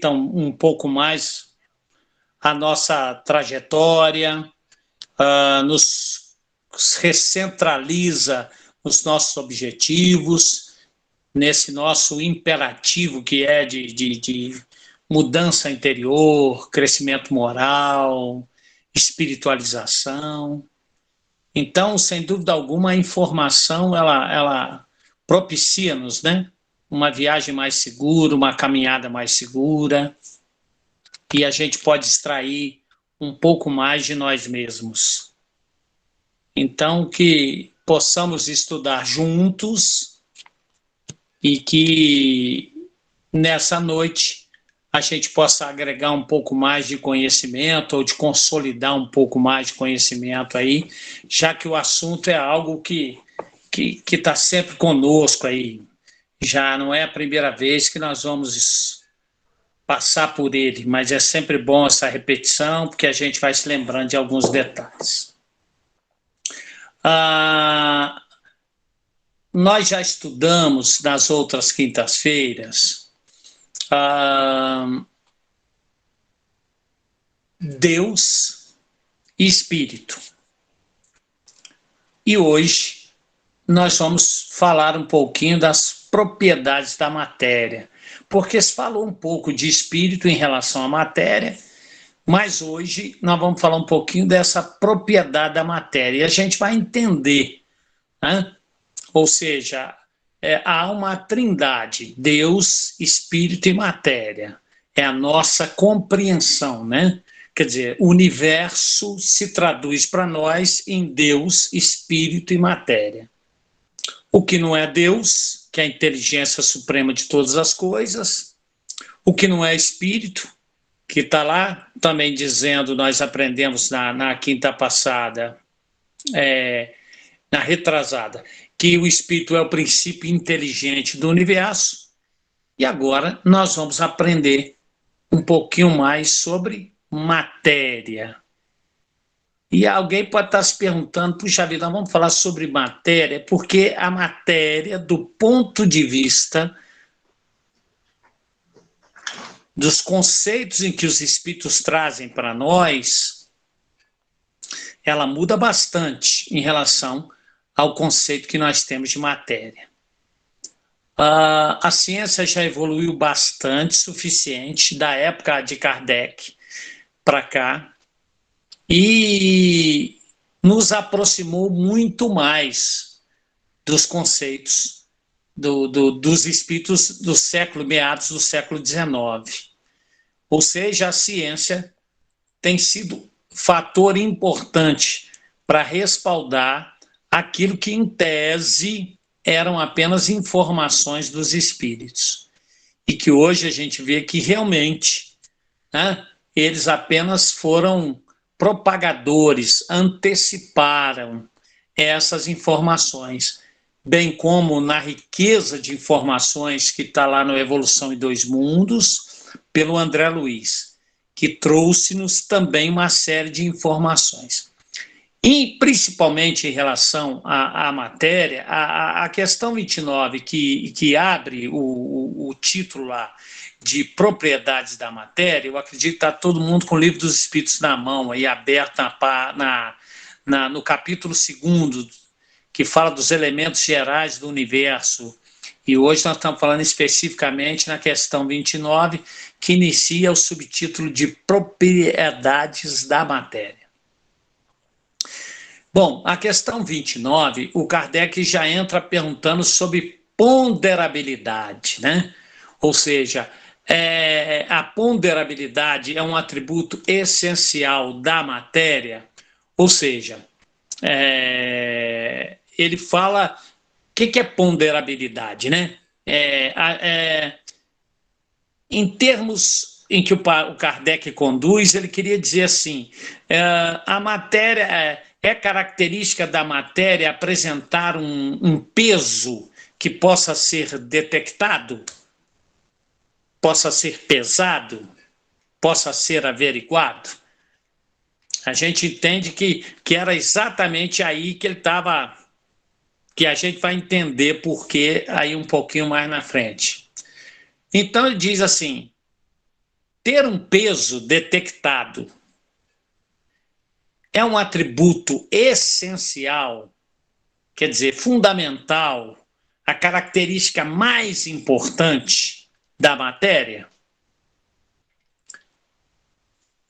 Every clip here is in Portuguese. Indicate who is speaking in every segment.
Speaker 1: um pouco mais a nossa trajetória, nos recentraliza os nossos objetivos, nesse nosso imperativo que é de mudança interior, crescimento moral, espiritualização. Então, sem dúvida alguma, a informação ela propicia-nos, né? Uma viagem mais segura, uma caminhada mais segura, e a gente pode extrair um pouco mais de nós mesmos. Então, que possamos estudar juntos e que nessa noite a gente possa agregar um pouco mais de conhecimento ou de consolidar um pouco mais de conhecimento aí, já que o assunto é algo que está sempre conosco aí. Já não é a primeira vez que nós vamos passar por ele, mas é sempre bom essa repetição, porque a gente vai se lembrando de alguns detalhes. Nós já estudamos nas outras quintas-feiras Deus e Espírito. E hoje nós vamos falar um pouquinho das propriedades da matéria, porque se falou um pouco de espírito em relação à matéria, mas hoje nós vamos falar um pouquinho dessa propriedade da matéria, e a gente vai entender, né? Ou seja, há uma trindade, Deus, Espírito e matéria, é a nossa compreensão, né? Quer dizer, o universo se traduz para nós em Deus, Espírito e matéria. O que não é Deus, que é a inteligência suprema de todas as coisas, o que não é Espírito, que está lá também dizendo, nós aprendemos na quinta passada, na retrasada, que o Espírito é o princípio inteligente do universo, e agora nós vamos aprender um pouquinho mais sobre matéria. E alguém pode estar se perguntando, puxa vida, vamos falar sobre matéria, porque a matéria, do ponto de vista dos conceitos em que os espíritos trazem para nós, ela muda bastante em relação ao conceito que nós temos de matéria. A ciência já evoluiu bastante, suficiente, da época de Kardec para cá, e nos aproximou muito mais dos conceitos dos espíritos do século, meados do século XIX. Ou seja, a ciência tem sido fator importante para respaldar aquilo que, em tese, eram apenas informações dos espíritos. E que hoje a gente vê que realmente, né, eles apenas foram propagadores, anteciparam essas informações, bem como na riqueza de informações que está lá no Evolução em Dois Mundos, pelo André Luiz, que trouxe-nos também uma série de informações. E, principalmente em relação à matéria, a questão 29, que abre o título lá, de propriedades da matéria, eu acredito que está todo mundo com o Livro dos Espíritos na mão, aí aberto no capítulo 2º, que fala dos elementos gerais do universo. E hoje nós estamos falando especificamente na questão 29, que inicia o subtítulo de propriedades da matéria. Bom, a questão 29, o Kardec já entra perguntando sobre ponderabilidade, né? Ou seja, a ponderabilidade é um atributo essencial da matéria, ou seja, ele fala, o que é ponderabilidade, né? Em termos em que o Kardec conduz, ele queria dizer assim, a matéria, é característica da matéria apresentar um peso que possa ser detectado, possa ser pesado, possa ser averiguado. A gente entende que era exatamente aí que ele estava, que a gente vai entender por quê aí um pouquinho mais na frente. Então ele diz assim, ter um peso detectado é um atributo essencial, quer dizer, fundamental, a característica mais importante da matéria?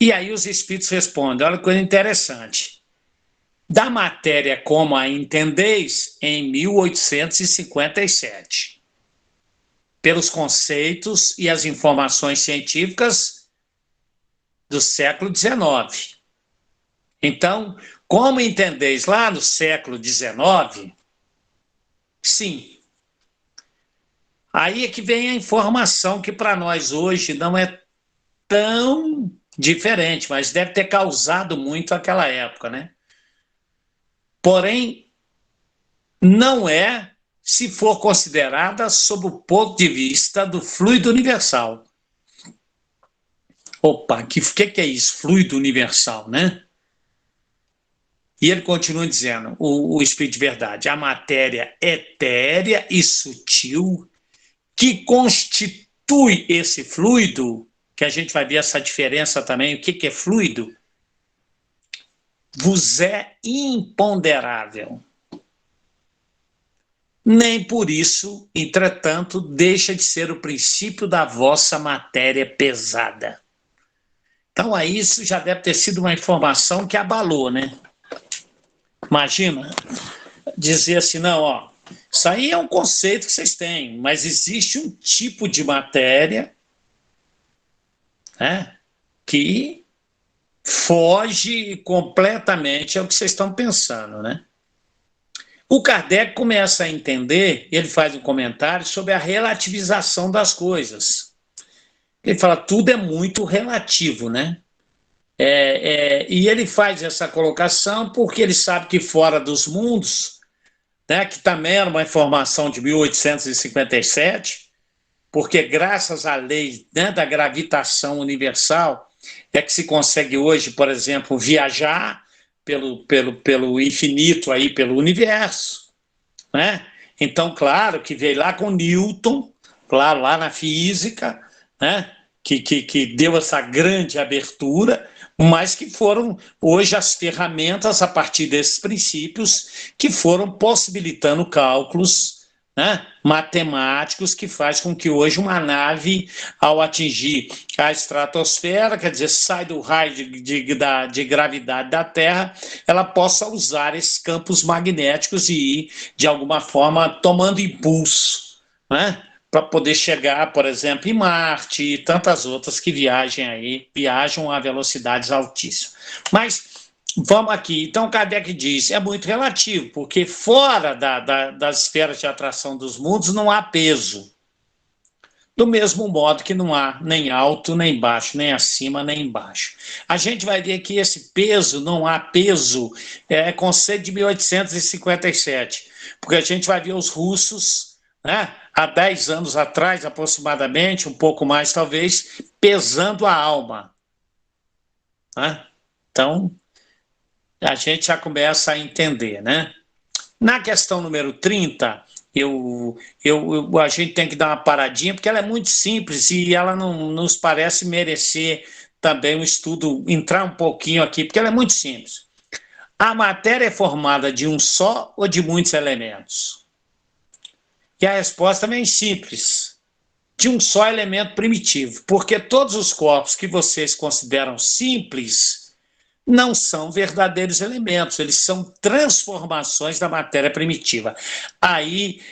Speaker 1: E aí os espíritos respondem, olha que coisa interessante. Da matéria como a entendeis, em 1857, pelos conceitos e as informações científicas do século XIX. Então, como entendeis lá no século XIX, sim. Aí é que vem a informação que para nós hoje não é tão diferente, mas deve ter causado muito aquela época, né? Porém, não é se for considerada sob o ponto de vista do fluido universal. Opa, que é isso? Fluido universal, né? E ele continua dizendo, o Espírito de Verdade, a matéria etérea e sutil que constitui esse fluido, que a gente vai ver essa diferença também, o que é fluido, vos é imponderável. Nem por isso, entretanto, deixa de ser o princípio da vossa matéria pesada. Então, aí isso já deve ter sido uma informação que abalou, né? Imagina, dizer assim, não, ó, isso aí é um conceito que vocês têm, mas existe um tipo de matéria, né, que foge completamente ao que vocês estão pensando, né? O Kardec começa a entender, ele faz um comentário sobre a relativização das coisas. Ele fala, tudo é muito relativo, né? E ele faz essa colocação porque ele sabe que fora dos mundos, né, que também era uma informação de 1857, porque graças à lei, né, da gravitação universal é que se consegue hoje, por exemplo, viajar pelo infinito, aí, pelo universo, né? Então, claro que veio lá com Newton, claro, lá na física, né, que deu essa grande abertura, mas que foram hoje as ferramentas a partir desses princípios que foram possibilitando cálculos, né, matemáticos que faz com que hoje uma nave, ao atingir a estratosfera, quer dizer, sai do raio de gravidade da Terra, ela possa usar esses campos magnéticos e ir, de alguma forma, tomando impulso, né, para poder chegar, por exemplo, em Marte e tantas outras que viajam a velocidades altíssimas. Mas vamos aqui. Então, Kardec diz, é muito relativo, porque fora das esferas de atração dos mundos não há peso. Do mesmo modo que não há nem alto, nem baixo, nem acima, nem embaixo. A gente vai ver que esse peso, não há peso, é conceito de 1857, porque a gente vai ver os russos, né, há 10 anos atrás, aproximadamente, um pouco mais talvez, pesando a alma. Né? Então, a gente já começa a entender, né? Na questão número 30, a gente tem que dar uma paradinha, porque ela é muito simples e ela não nos parece merecer também um estudo, entrar um pouquinho aqui, porque ela é muito simples. A matéria é formada de um só ou de muitos elementos? E a resposta também é simples, de um só elemento primitivo, porque todos os corpos que vocês consideram simples não são verdadeiros elementos, eles são transformações da matéria primitiva. Aí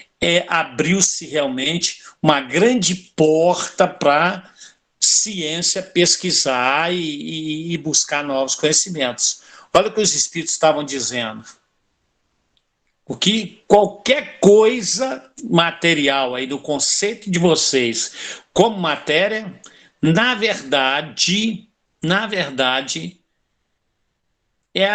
Speaker 1: abriu-se realmente uma grande porta para ciência pesquisar e buscar novos conhecimentos. Olha o que os espíritos estavam dizendo. O que qualquer coisa material aí do conceito de vocês como matéria, na verdade,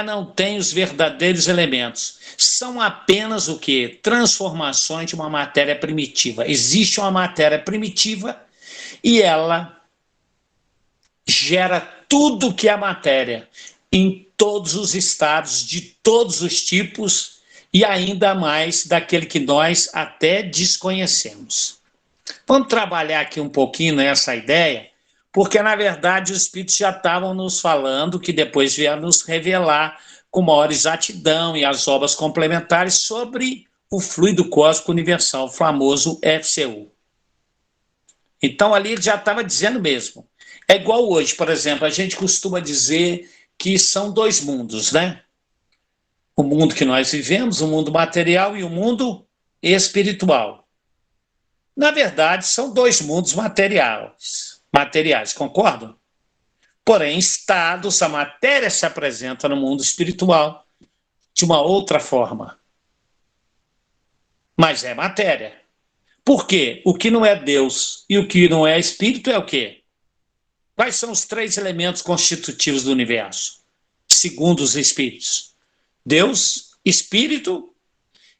Speaker 1: não tem os verdadeiros elementos. São apenas o quê? Transformações de uma matéria primitiva. Existe uma matéria primitiva e ela gera tudo que é matéria, em todos os estados, de todos os tipos, e ainda mais daquele que nós até desconhecemos. Vamos trabalhar aqui um pouquinho nessa ideia, porque, na verdade, os espíritos já estavam nos falando, que depois vieram nos revelar com maior exatidão e as obras complementares sobre o fluido cósmico universal, o famoso FCU. Então, ali ele já estava dizendo mesmo. É igual hoje, por exemplo, a gente costuma dizer que são dois mundos, né? O mundo que nós vivemos, o mundo material e o mundo espiritual. Na verdade, são dois mundos materiais, concordam? Porém, estados, a matéria se apresenta no mundo espiritual de uma outra forma. Mas é matéria. Por quê? O que não é Deus e o que não é espírito é o quê? Quais são os três elementos constitutivos do universo, segundo os espíritos? Deus, espírito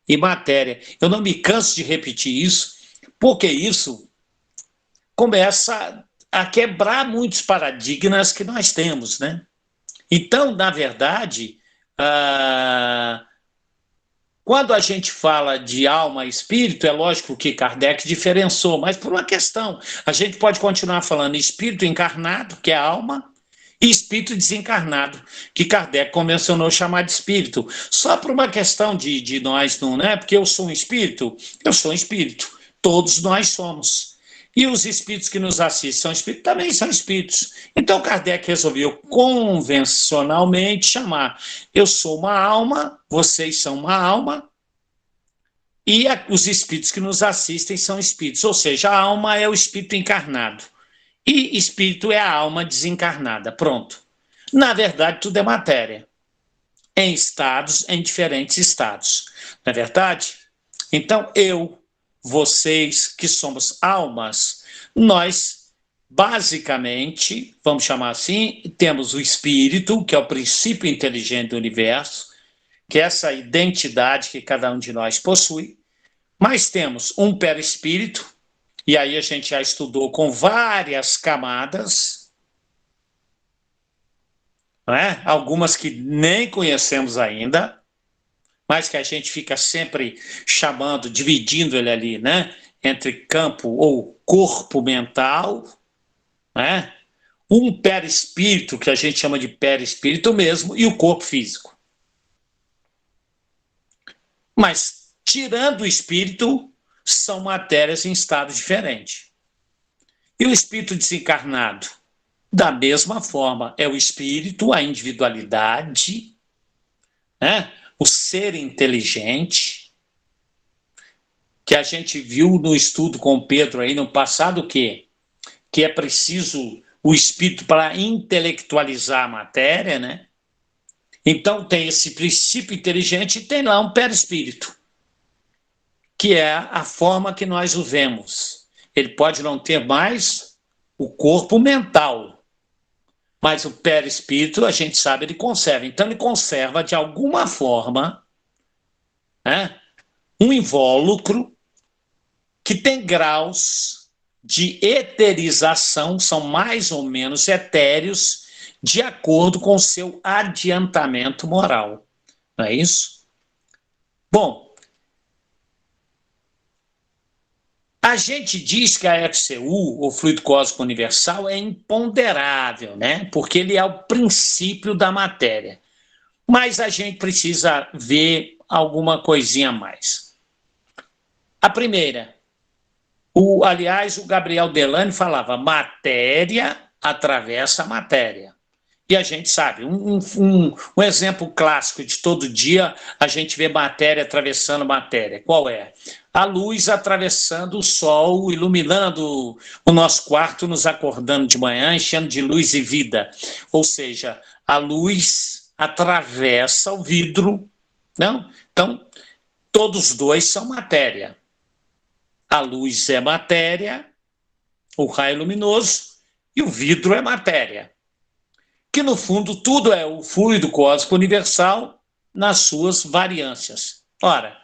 Speaker 1: e matéria. Eu não me canso de repetir isso, porque isso começa a quebrar muitos paradigmas que nós temos, né? Então, na verdade, quando a gente fala de alma e espírito, é lógico que Kardec diferenciou, mas por uma questão, a gente pode continuar falando espírito encarnado, que é a alma, e espírito desencarnado, que Kardec convencionou chamar de espírito, só por uma questão de nós, não é? Porque eu sou um espírito, todos nós somos. E os espíritos que nos assistem são espíritos, também são espíritos. Então Kardec resolveu convencionalmente chamar, eu sou uma alma, vocês são uma alma, e os espíritos que nos assistem são espíritos, ou seja, a alma é o espírito encarnado. E espírito é a alma desencarnada. Pronto. Na verdade, tudo é matéria. Em estados, em diferentes estados. Não é verdade? Então, vocês que somos almas, nós, basicamente, vamos chamar assim, temos o espírito, que é o princípio inteligente do universo, que é essa identidade que cada um de nós possui, mas temos um perispírito, e aí a gente já estudou com várias camadas, não é? Algumas que nem conhecemos ainda, mas que a gente fica sempre chamando, dividindo ele ali, né? Entre campo ou corpo mental, né? Um perispírito, que a gente chama de perispírito mesmo, e o corpo físico. Mas, tirando o espírito, são matérias em estado diferente. E o espírito desencarnado? Da mesma forma, é o espírito, a individualidade, né? O ser inteligente, que a gente viu no estudo com o Pedro aí no passado, o quê? Que é preciso o espírito para intelectualizar a matéria, né? Então tem esse princípio inteligente e tem lá um perispírito, que é a forma que nós o vemos. Ele pode não ter mais o corpo mental, mas o perispírito, a gente sabe, ele conserva. Então, ele conserva, de alguma forma, né, um invólucro que tem graus de eterização, são mais ou menos etéreos, de acordo com o seu adiantamento moral. Não é isso? Bom, a gente diz que a FCU, o fluido cósmico universal, é imponderável, né? Porque ele é o princípio da matéria. Mas a gente precisa ver alguma coisinha a mais. A primeira, aliás, o Gabriel Delane falava, matéria atravessa a matéria. E a gente sabe, um exemplo clássico de todo dia, a gente vê matéria atravessando matéria. Qual é? A luz atravessando o sol, iluminando o nosso quarto, nos acordando de manhã, enchendo de luz e vida. Ou seja, a luz atravessa o vidro, não? Então, todos dois são matéria. A luz é matéria, o raio luminoso, e o vidro é matéria. Que, no fundo, tudo é o fluido cósmico universal nas suas variâncias. Ora,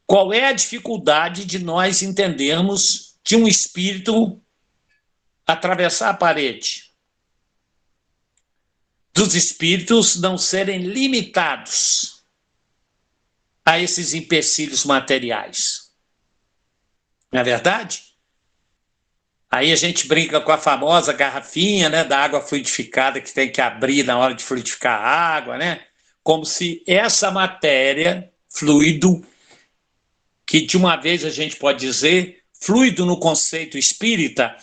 Speaker 1: qual é a dificuldade de nós entendermos de um espírito atravessar a parede? Dos espíritos não serem limitados a esses empecilhos materiais. Não é verdade? Aí a gente brinca com a famosa garrafinha, né, da água fluidificada que tem que abrir na hora de fluidificar a água, né? Como se essa matéria, fluido, que de uma vez a gente pode dizer, fluido no conceito espírita,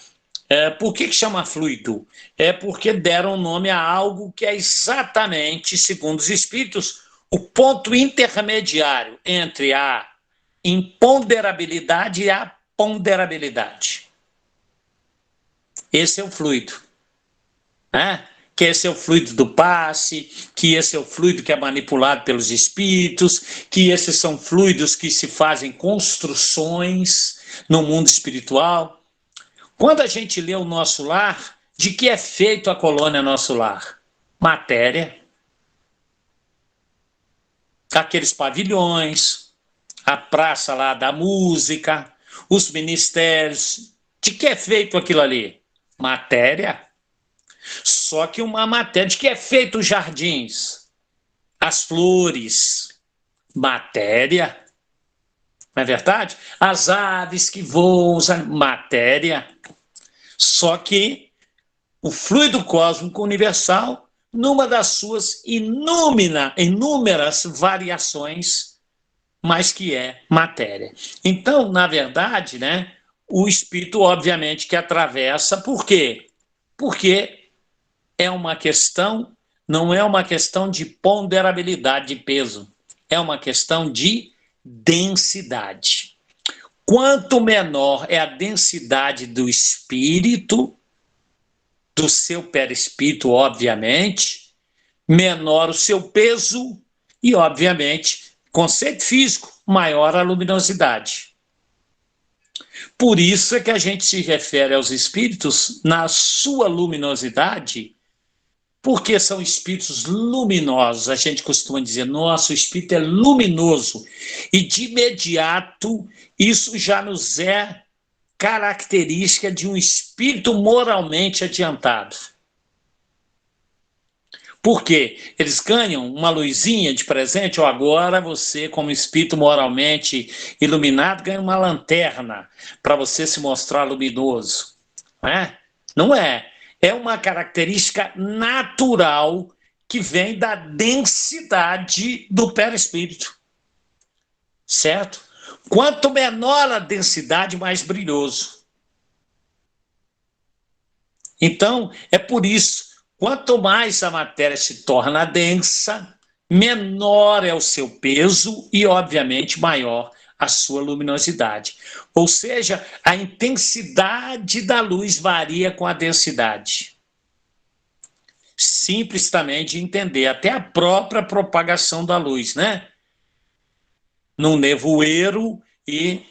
Speaker 1: por que chama fluido? É porque deram nome a algo que é exatamente, segundo os espíritos, o ponto intermediário entre a imponderabilidade e a ponderabilidade. Esse é o fluido, né? Que esse é o fluido do passe, que esse é o fluido que é manipulado pelos espíritos, que esses são fluidos que se fazem construções no mundo espiritual. Quando a gente lê o Nosso Lar, de que é feito a colônia Nosso Lar? Matéria, aqueles pavilhões, a praça lá da música, os ministérios, de que é feito aquilo ali? Matéria. Só que uma matéria, de que é feito os jardins, as flores, matéria, não é verdade? As aves que voam, matéria. Só que o fluido cósmico universal, numa das suas inúmeras variações, mas que é matéria. Então, na verdade, né, o espírito, obviamente, que atravessa, por quê? Porque é uma questão, não é uma questão de ponderabilidade de peso, é uma questão de densidade. Quanto menor é a densidade do espírito, do seu perispírito, obviamente, menor o seu peso e, obviamente, conceito físico, maior a luminosidade. Por isso é que a gente se refere aos espíritos na sua luminosidade, porque são espíritos luminosos. A gente costuma dizer, nosso espírito é luminoso. E de imediato, isso já nos é característica de um espírito moralmente adiantado. Por quê? Eles ganham uma luzinha de presente, ou agora você, como espírito moralmente iluminado, ganha uma lanterna para você se mostrar luminoso. Não é? Não é. É uma característica natural que vem da densidade do perispírito. Certo? Quanto menor a densidade, mais brilhoso. Então, é por isso, quanto mais a matéria se torna densa, menor é o seu peso e, obviamente, maior a sua luminosidade. Ou seja, a intensidade da luz varia com a densidade. Simples também de entender, até a própria propagação da luz, né? Num nevoeiro e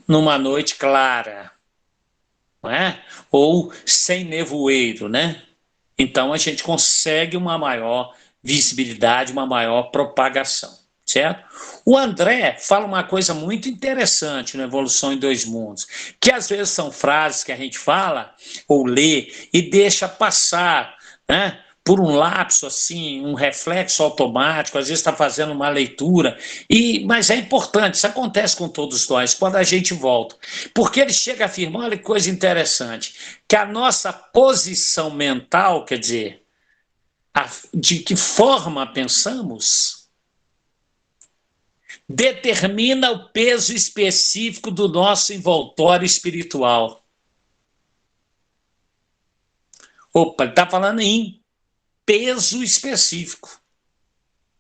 Speaker 1: numa noite clara, não é? Ou sem nevoeiro, né? Então a gente consegue uma maior visibilidade, uma maior propagação, certo? O André fala uma coisa muito interessante na Evolução em Dois Mundos, que às vezes são frases que a gente fala ou lê e deixa passar, né? Por um lapso assim, um reflexo automático, às vezes está fazendo uma leitura, mas é importante, isso acontece com todos nós, quando a gente volta, porque ele chega a afirmar, olha que coisa interessante, que a nossa posição mental, quer dizer, de que forma pensamos, determina o peso específico do nosso envoltório espiritual. Opa, ele está falando em peso específico.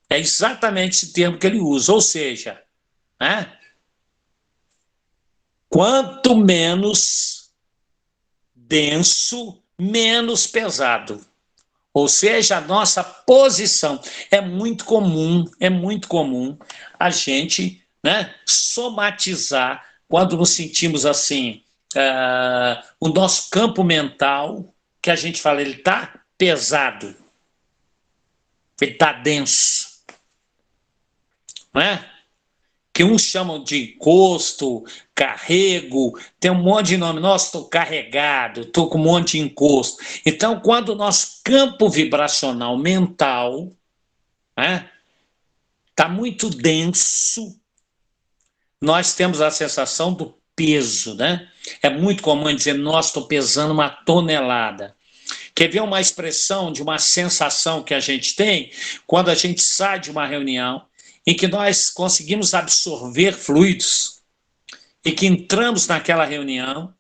Speaker 1: É exatamente esse termo que ele usa, ou seja, né? Quanto menos denso, menos pesado. Ou seja, a nossa posição. É muito comum a gente, né, somatizar quando nos sentimos assim, o nosso campo mental, que a gente fala, ele está pesado, ele está denso, não é? Que uns chamam de encosto, carrego, tem um monte de nome. Nossa, estou carregado, estou com um monte de encosto. Então, quando o nosso campo vibracional mental está muito denso, nós temos a sensação do peso, né? É muito comum dizer, nossa, estou pesando 1 tonelada. Quer ver uma expressão de uma sensação que a gente tem quando a gente sai de uma reunião em que nós conseguimos absorver fluidos e que entramos naquela reunião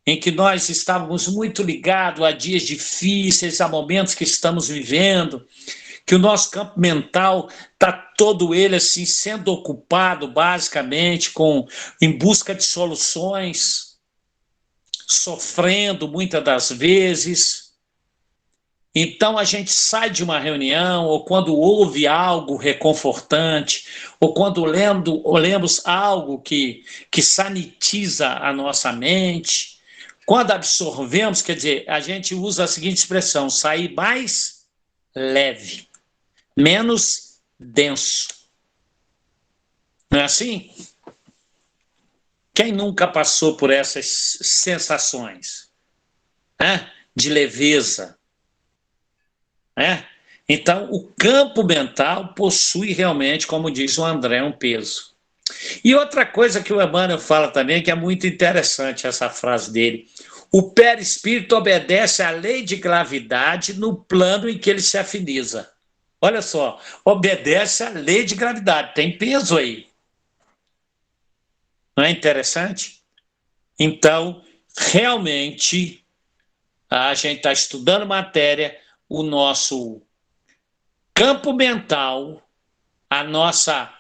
Speaker 1: em que nós estávamos muito ligados a dias difíceis, a momentos que estamos vivendo, que o nosso campo mental está todo ele assim sendo ocupado basicamente em busca de soluções, sofrendo muitas das vezes. Então a gente sai de uma reunião, ou quando ouve algo reconfortante, ou quando lemos algo que sanitiza a nossa mente, quando absorvemos, quer dizer, a gente usa a seguinte expressão, sair mais leve, menos denso. Não é assim? Quem nunca passou por essas sensações, né? De leveza? Então, o campo mental possui realmente, como diz o André, um peso. E outra coisa que o Emmanuel fala também, que é muito interessante essa frase dele, o perispírito obedece à lei de gravidade no plano em que ele se afiniza. Olha só, obedece à lei de gravidade, tem peso aí. Não é interessante? Então, realmente, a gente está estudando matéria, o nosso campo mental, a nossa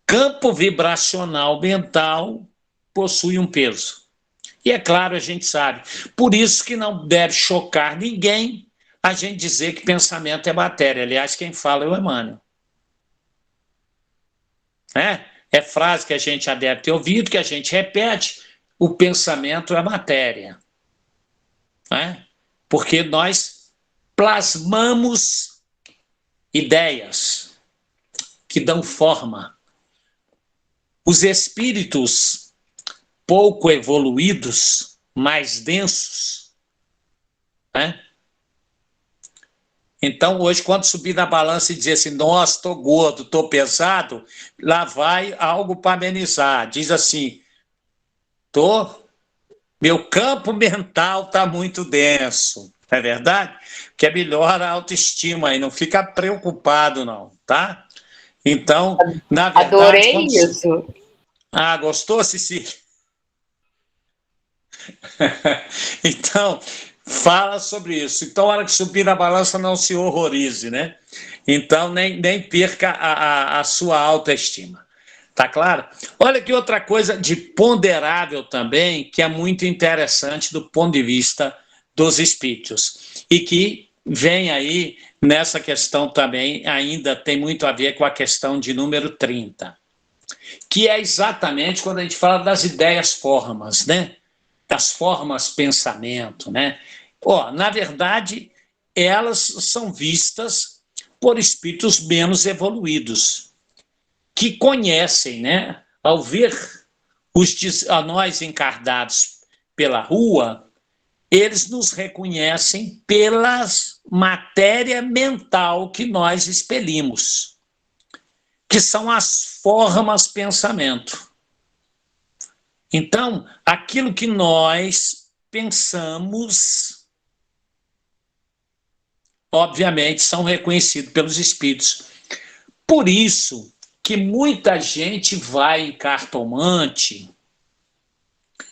Speaker 1: campo vibracional mental possui um peso. E é claro, a gente sabe. Por isso que não deve chocar ninguém a gente dizer que pensamento é matéria. Aliás, quem fala é o Emmanuel. É frase que a gente já deve ter ouvido, que a gente repete, o pensamento é matéria. Porque nós plasmamos ideias que dão forma. Os espíritos pouco evoluídos, mais densos, Então, hoje, quando subir na balança e dizer assim, nossa, estou gordo, estou pesado, lá vai algo para amenizar. Diz assim, meu campo mental está muito denso. É verdade? Que melhora a autoestima aí, não fica preocupado não, tá? Então, na verdade...
Speaker 2: Adorei isso.
Speaker 1: Gostou, Cecília? Então, fala sobre isso. Então, a hora que subir na balança, não se horrorize, né? Então, nem perca a sua autoestima. Tá claro? Olha que outra coisa de ponderável também, que é muito interessante do ponto de vista dos espíritos, e que vem aí nessa questão também, ainda tem muito a ver com a questão de número 30, que é exatamente quando a gente fala das ideias-formas, né? Das formas pensamento, né? Na verdade, elas são vistas por espíritos menos evoluídos, que conhecem, né? Ao ver a nós encarnados pela rua, eles nos reconhecem pela matéria mental que nós expelimos, que são as formas pensamento. Então, aquilo que nós pensamos, obviamente, são reconhecidos pelos espíritos. Por isso que muita gente vai em cartomante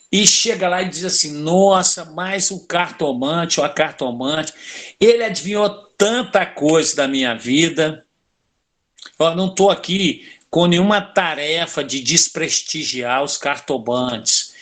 Speaker 1: e chega lá e diz assim, nossa, mas o cartomante ou a cartomante, ele adivinhou tanta coisa da minha vida. Eu não estou aqui com nenhuma tarefa de desprestigiar os cartomantes.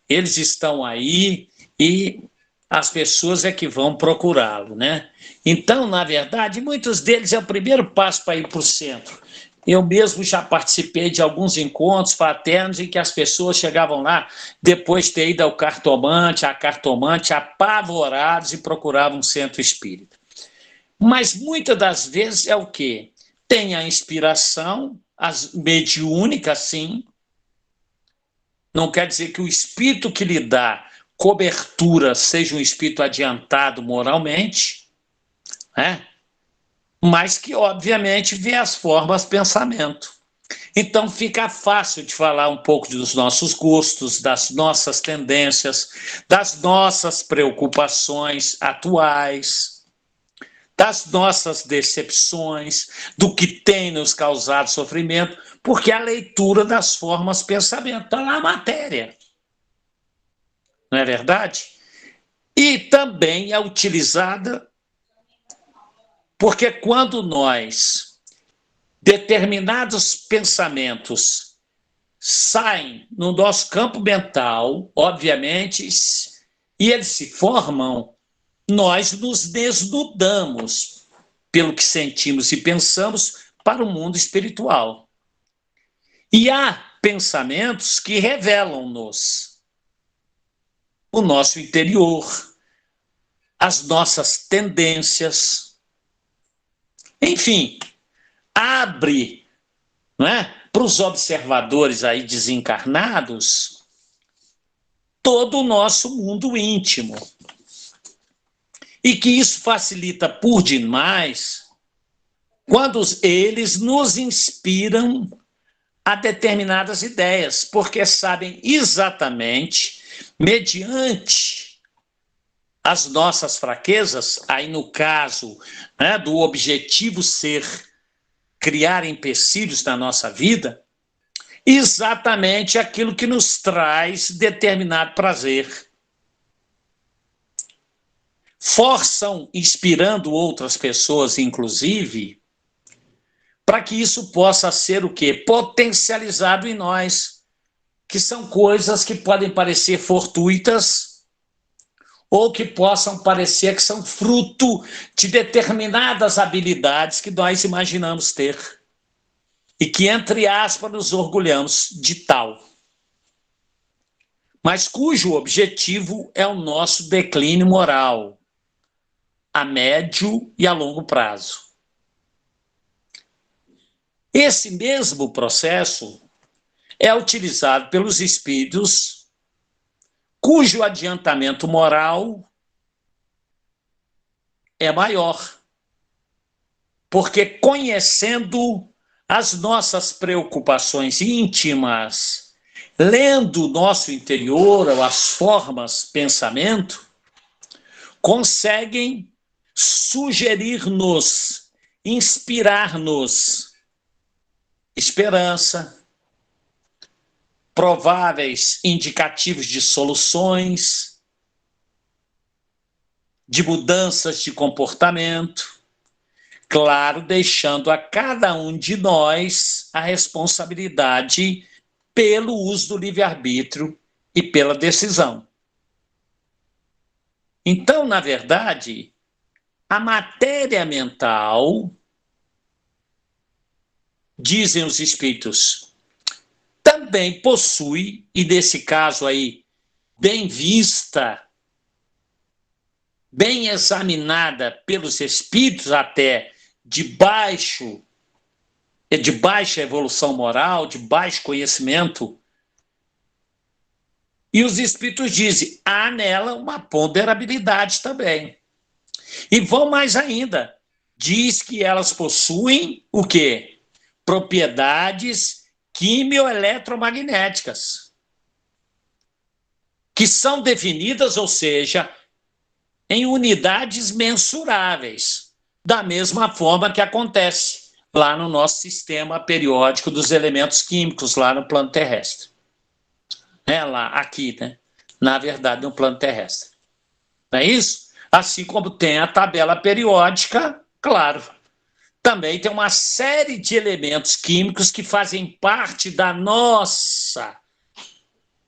Speaker 1: Eles estão aí e as pessoas é que vão procurá-lo, né? Então, na verdade, muitos deles é o primeiro passo para ir para o centro. Eu mesmo já participei de alguns encontros fraternos em que as pessoas chegavam lá, depois de ter ido ao cartomante, a cartomante, apavorados e procuravam um centro espírita. Mas muitas das vezes é o quê? Tem a inspiração, as mediúnicas, sim. Não quer dizer que o espírito que lhe dá cobertura seja um espírito adiantado moralmente, né? Mas que, obviamente, vê as formas pensamento. Então fica fácil de falar um pouco dos nossos gostos, das nossas tendências, das nossas preocupações atuais, das nossas decepções, do que tem nos causado sofrimento, porque a leitura das formas de pensamento está na matéria. Não é verdade? E também é utilizada porque quando nós, determinados pensamentos saem no nosso campo mental, obviamente, e eles se formam, nós nos desnudamos pelo que sentimos e pensamos para o mundo espiritual. E há pensamentos que revelam-nos o nosso interior, as nossas tendências, enfim, abre, não é, para os observadores aí desencarnados todo o nosso mundo íntimo. E que isso facilita por demais quando eles nos inspiram a determinadas ideias, porque sabem exatamente, mediante as nossas fraquezas, aí no caso, né, do objetivo ser criar empecilhos na nossa vida, exatamente aquilo que nos traz determinado prazer. Forçam, inspirando outras pessoas, inclusive, para que isso possa ser o quê? Potencializado em nós, que são coisas que podem parecer fortuitas ou que possam parecer que são fruto de determinadas habilidades que nós imaginamos ter e que, entre aspas, nos orgulhamos de tal, mas cujo objetivo é o nosso declínio moral, a médio e a longo prazo. Esse mesmo processo é utilizado pelos espíritos cujo adiantamento moral é maior, porque conhecendo as nossas preocupações íntimas, lendo o nosso interior, as formas, pensamento, conseguem sugerir-nos, inspirar-nos esperança, prováveis indicativos de soluções, de mudanças de comportamento, claro, deixando a cada um de nós a responsabilidade pelo uso do livre-arbítrio e pela decisão. Então, na verdade, a matéria mental, dizem os espíritos, também possui, e nesse caso aí, bem vista, bem examinada pelos espíritos até de baixa evolução moral, de baixo conhecimento, e os espíritos dizem, há nela uma ponderabilidade também. E vão mais ainda, diz que elas possuem o quê? Propriedades quimio-eletromagnéticas, que são definidas, ou seja, em unidades mensuráveis, da mesma forma que acontece lá no nosso sistema periódico dos elementos químicos, lá no plano terrestre. Lá, aqui, né? Na verdade, no plano terrestre. Não é isso? Assim como tem a tabela periódica, claro, também tem uma série de elementos químicos que fazem parte da nossa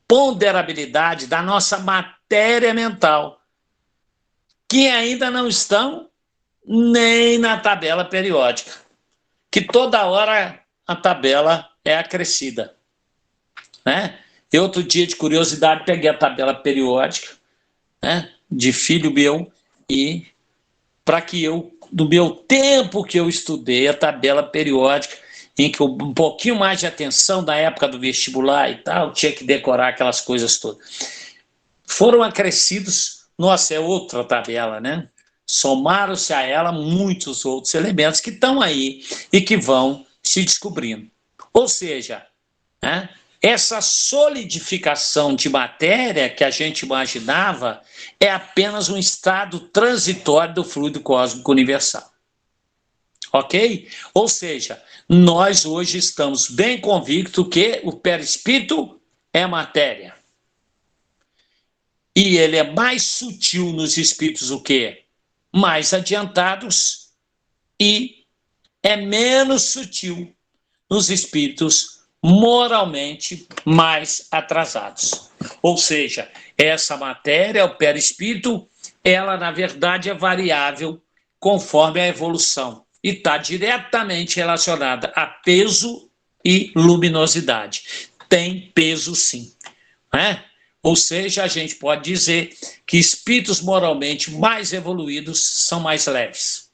Speaker 1: ponderabilidade, da nossa matéria mental, que ainda não estão nem na tabela periódica, que toda hora a tabela é acrescida, né? Eu, outro dia, de curiosidade, peguei a tabela periódica, né, de filho meu, e para que eu, no meu tempo que eu estudei a tabela periódica, em que um pouquinho mais de atenção da época do vestibular e tal, tinha que decorar aquelas coisas todas. Foram acrescidos, nossa, é outra tabela, né? Somaram-se a ela muitos outros elementos que estão aí e que vão se descobrindo. Ou seja, né, essa solidificação de matéria que a gente imaginava é apenas um estado transitório do fluido cósmico universal. Ok? Ou seja, nós hoje estamos bem convictos que o perispírito é matéria. E ele é mais sutil nos espíritos o quê? Mais adiantados, e é menos sutil nos espíritos moralmente mais atrasados. Ou seja, essa matéria, o perispírito, ela na verdade é variável conforme a evolução e está diretamente relacionada a peso e luminosidade. Tem peso sim, né? Ou seja, a gente pode dizer que espíritos moralmente mais evoluídos são mais leves.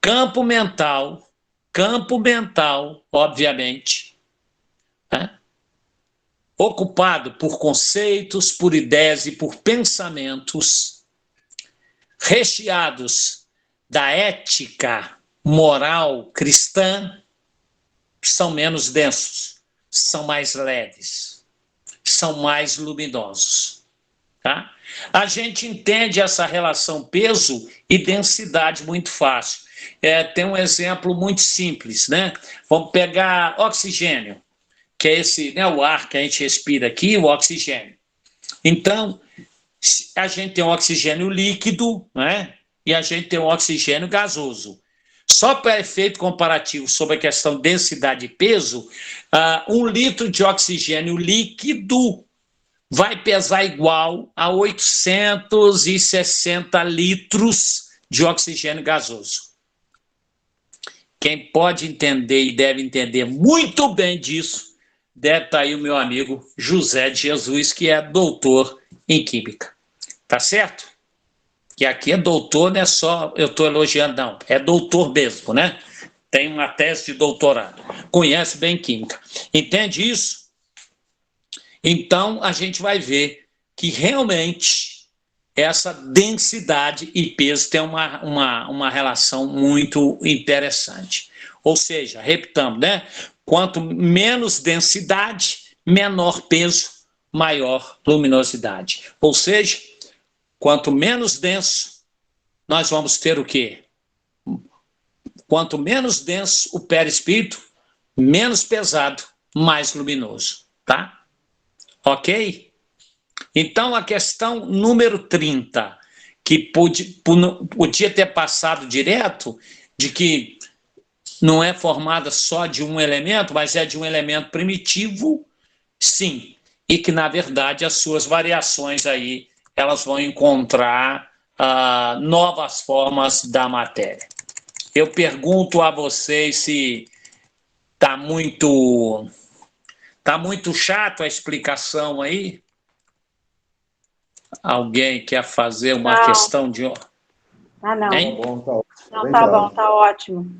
Speaker 1: Campo mental, obviamente, né? Ocupado por conceitos, por ideias e por pensamentos, recheados da ética moral cristã, são menos densos, são mais leves, são mais luminosos. Tá? A gente entende essa relação peso e densidade muito fácil. Tem um exemplo muito simples, né? Vamos pegar oxigênio, que é esse, né, o ar que a gente respira aqui, o oxigênio. Então, a gente tem um oxigênio líquido, né? E a gente tem um oxigênio gasoso. Só para efeito comparativo sobre a questão densidade e peso, 1 litro de oxigênio líquido vai pesar igual a 860 litros de oxigênio gasoso. Quem pode entender e deve entender muito bem disso, deve estar aí o meu amigo José de Jesus, que é doutor em Química. Tá certo? Que aqui é doutor, não é só eu estou elogiando, não. É doutor mesmo, né? Tem uma tese de doutorado. Conhece bem Química. Entende isso? Então, a gente vai ver que realmente essa densidade e peso tem uma relação muito interessante. Ou seja, repitamos, né? Quanto menos densidade, menor peso, maior luminosidade. Ou seja, quanto menos denso, nós vamos ter o quê? Quanto menos denso o perispírito, menos pesado, mais luminoso, tá? Ok? Então, a questão número 30, que podia ter passado direto, de que não é formada só de um elemento, mas é de um elemento primitivo, sim, e que, na verdade, as suas variações aí, elas vão encontrar novas formas da matéria. Eu pergunto a vocês se está muito chato a explicação aí. Alguém quer fazer uma questão de...
Speaker 2: não.
Speaker 1: Hein?
Speaker 2: Tá bom, tá ótimo. Não, tá bom, tá ótimo.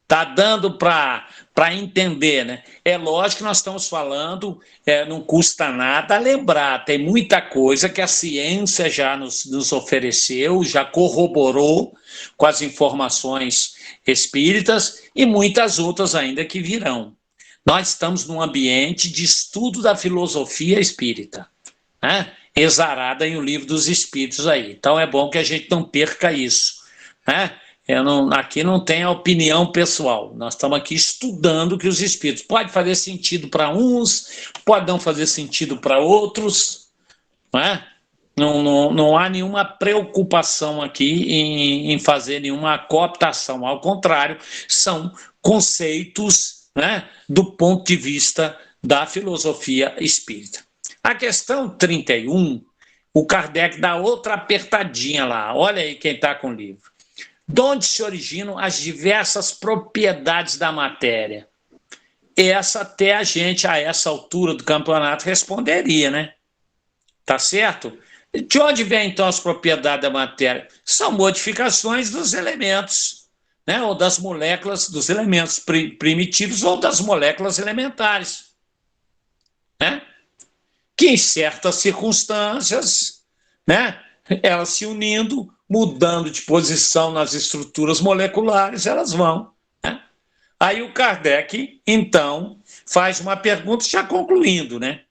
Speaker 1: Tá dando para entender, né? É lógico que nós estamos falando, não custa nada lembrar, tem muita coisa que a ciência já nos ofereceu, já corroborou com as informações espíritas e muitas outras ainda que virão. Nós estamos num ambiente de estudo da filosofia espírita, né? Exarada em O Livro dos Espíritos aí. Então é bom que a gente não perca isso, né? Aqui não tem a opinião pessoal, nós estamos aqui estudando que os espíritos pode fazer sentido para uns, pode não fazer sentido para outros, né? Não há nenhuma preocupação aqui em fazer nenhuma cooptação, ao contrário, são conceitos, né, do ponto de vista da filosofia espírita. A questão 31, o Kardec dá outra apertadinha lá, olha aí quem está com o livro. De onde se originam as diversas propriedades da matéria? Essa até a gente, a essa altura do campeonato, responderia, né? Tá certo? De onde vem, então, as propriedades da matéria? São modificações dos elementos, né? Ou das moléculas, dos elementos primitivos ou das moléculas elementares, né? Que em certas circunstâncias, né, elas se unindo, mudando de posição nas estruturas moleculares, elas vão, né, Aí o Kardec, então, faz uma pergunta, já concluindo, né?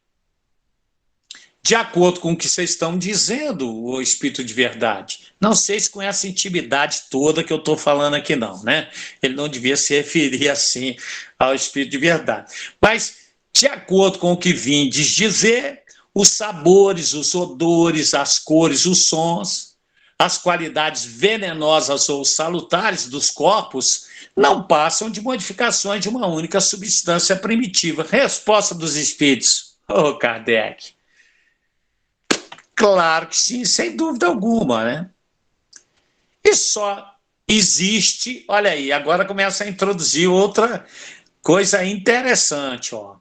Speaker 1: De acordo com o que vocês estão dizendo, o Espírito de Verdade, não sei se com essa intimidade toda que eu estou falando aqui não, né? Ele não devia se referir assim ao Espírito de Verdade. Mas, de acordo com o que vindes dizer, os sabores, os odores, as cores, os sons, as qualidades venenosas ou salutares dos corpos não passam de modificações de uma única substância primitiva. Resposta dos Espíritos. Ô, Kardec. Claro que sim, sem dúvida alguma, né? E só existe, olha aí, agora começa a introduzir outra coisa interessante, ó,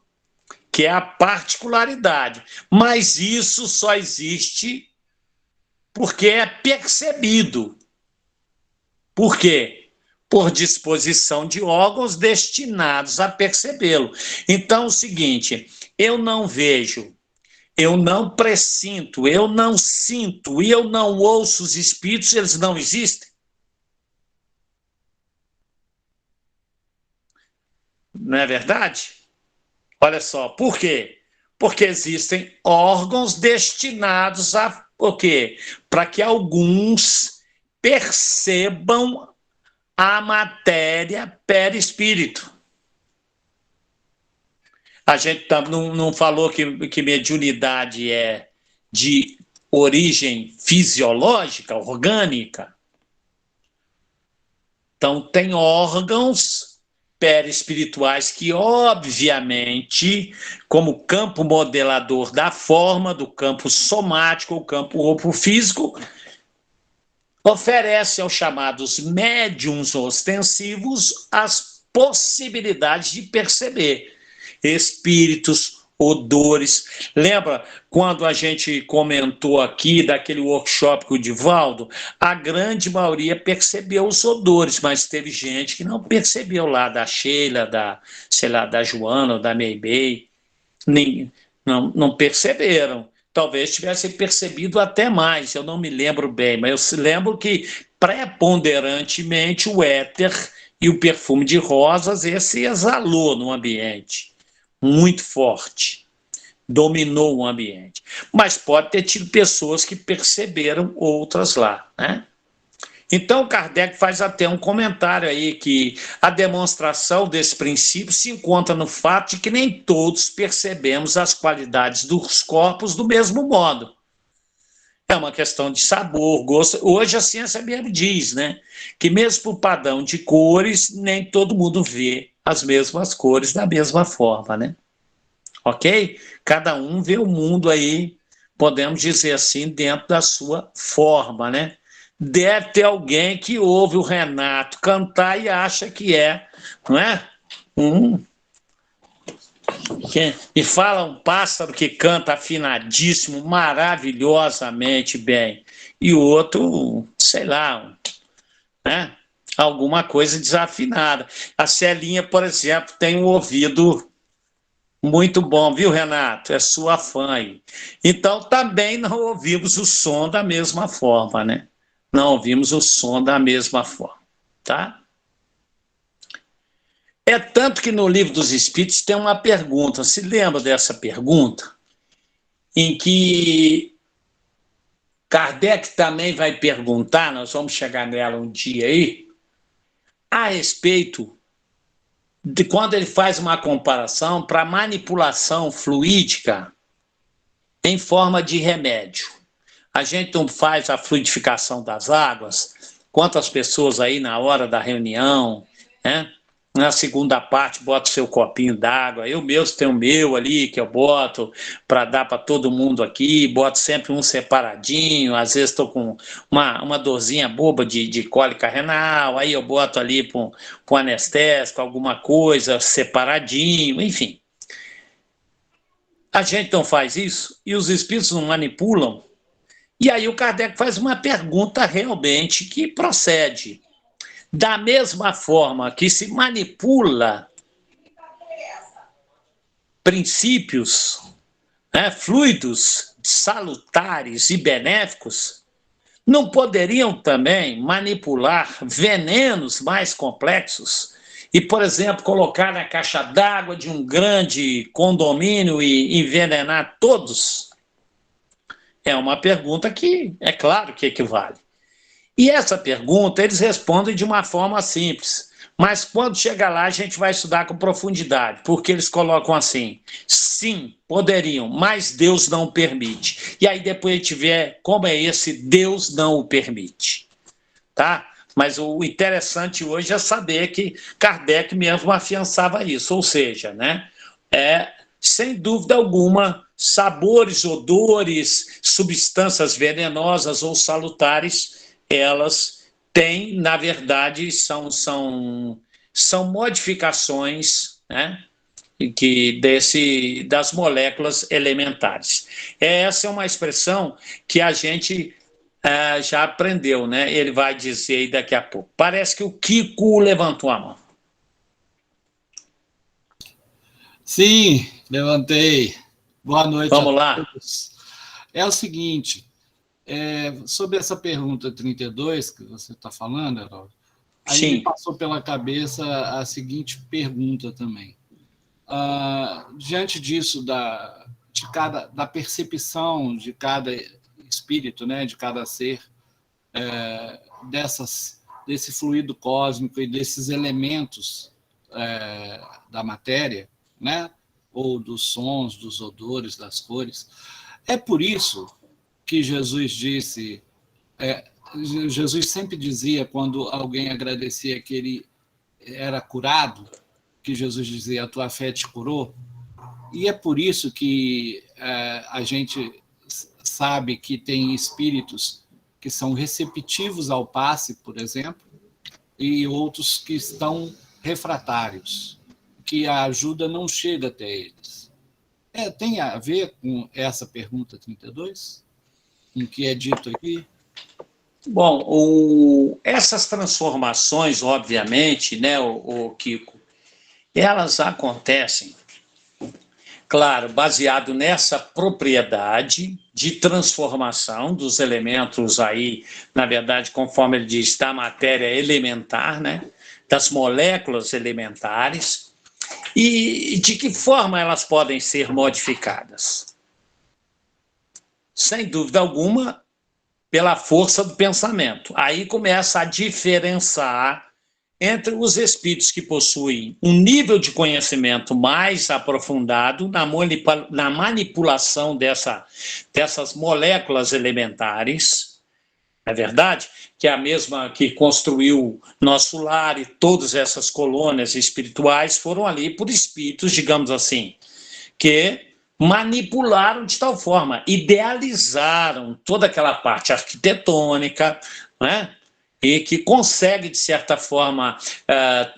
Speaker 1: que é a particularidade. Mas isso só existe porque é percebido. Por quê? Por disposição de órgãos destinados a percebê-lo. Então, é o seguinte, eu não vejo, eu não pressinto, eu não sinto e eu não ouço os espíritos, eles não existem? Não é verdade? Olha só, por quê? Porque existem órgãos destinados a o quê? Para que alguns percebam a matéria perispírito. A gente não falou que mediunidade é de origem fisiológica, orgânica? Então, tem órgãos perispirituais que, obviamente, como campo modelador da forma, do campo somático, o campo físico, oferece aos chamados médiums ostensivos as possibilidades de perceber espíritos, odores. Lembra quando a gente comentou aqui daquele workshop com o Divaldo? A grande maioria percebeu os odores, mas teve gente que não percebeu lá, da Sheila, da Joana, ou da Meibei, não perceberam. Talvez tivessem percebido até mais, eu não me lembro bem, mas eu lembro que preponderantemente o éter e o perfume de rosas, esse exalou no ambiente, muito forte, dominou o ambiente. Mas pode ter tido pessoas que perceberam outras lá, né? Então, Kardec faz até um comentário aí que a demonstração desse princípio se encontra no fato de que nem todos percebemos as qualidades dos corpos do mesmo modo. É uma questão de sabor, gosto. Hoje a ciência mesmo diz, né, que mesmo por padrão de cores, nem todo mundo vê as mesmas cores da mesma forma, né? Ok? Cada um vê o mundo aí, podemos dizer assim, dentro da sua forma, né? Deve ter alguém que ouve o Renato cantar e acha que é, não é? E fala um pássaro que canta afinadíssimo, maravilhosamente bem. E o outro, sei lá, né? Alguma coisa desafinada. A Celinha, por exemplo, tem um ouvido muito bom, viu, Renato? É sua fã aí. Então, também não ouvimos o som da mesma forma, né? Não ouvimos o som da mesma forma, tá? É tanto que no Livro dos Espíritos tem uma pergunta, se lembra dessa pergunta? Em que Kardec também vai perguntar, nós vamos chegar nela um dia aí, a respeito de quando ele faz uma comparação para manipulação fluídica em forma de remédio. A gente não faz a fluidificação das águas, quantas pessoas aí na hora da reunião, né? Na segunda parte, bota o seu copinho d'água. Eu mesmo tenho o meu ali, que eu boto para dar para todo mundo aqui, boto sempre um separadinho, às vezes estou com uma dorzinha boba de cólica renal, aí eu boto ali para um anestésico, alguma coisa, separadinho, enfim. A gente não faz isso e os espíritos não manipulam. E aí o Kardec faz uma pergunta realmente que procede. Da mesma forma que se manipula princípios, né, fluidos salutares e benéficos, não poderiam também manipular venenos mais complexos e, por exemplo, colocar na caixa d'água de um grande condomínio e envenenar todos? É uma pergunta que, é claro que equivale. E essa pergunta eles respondem de uma forma simples, mas quando chegar lá a gente vai estudar com profundidade, porque eles colocam assim: sim, poderiam, mas Deus não permite. E aí depois a gente vê como é esse Deus não o permite, tá? Mas o interessante hoje é saber que Kardec mesmo afiançava isso, ou seja, né, sem dúvida alguma, sabores, odores, substâncias venenosas ou salutares, elas têm, na verdade, são modificações, né, das moléculas elementares. Essa é uma expressão que a gente já aprendeu, né? Ele vai dizer aí daqui a pouco. Parece que o Kiko levantou a mão.
Speaker 3: Sim, levantei. Boa noite.
Speaker 1: Vamos lá.
Speaker 3: É o seguinte, sobre essa pergunta 32 que você está falando, Herói, aí me passou pela cabeça a seguinte pergunta também. Diante disso, da percepção de cada espírito, né, de cada ser, desse fluido cósmico e desses elementos da matéria, né, ou dos sons, dos odores, das cores. É por isso que Jesus disse, Jesus sempre dizia, quando alguém agradecia que ele era curado, que Jesus dizia: a tua fé te curou. E é por isso que a gente sabe que tem espíritos que são receptivos ao passe, por exemplo, e outros que estão refratários, que a ajuda não chega até eles. Tem a ver com essa pergunta 32? Com o que é dito aqui?
Speaker 1: Bom, essas transformações, obviamente, né, o Kiko, elas acontecem, claro, baseado nessa propriedade de transformação dos elementos aí, na verdade, conforme ele diz, da matéria elementar, né, das moléculas elementares, e de que forma elas podem ser modificadas? Sem dúvida alguma, pela força do pensamento. Aí começa a diferenciar entre os espíritos que possuem um nível de conhecimento mais aprofundado na manipulação dessas moléculas elementares, é verdade? Que é a mesma que construiu nosso lar, e todas essas colônias espirituais foram ali por espíritos, digamos assim, que manipularam de tal forma, idealizaram toda aquela parte arquitetônica, né? E que consegue, de certa forma,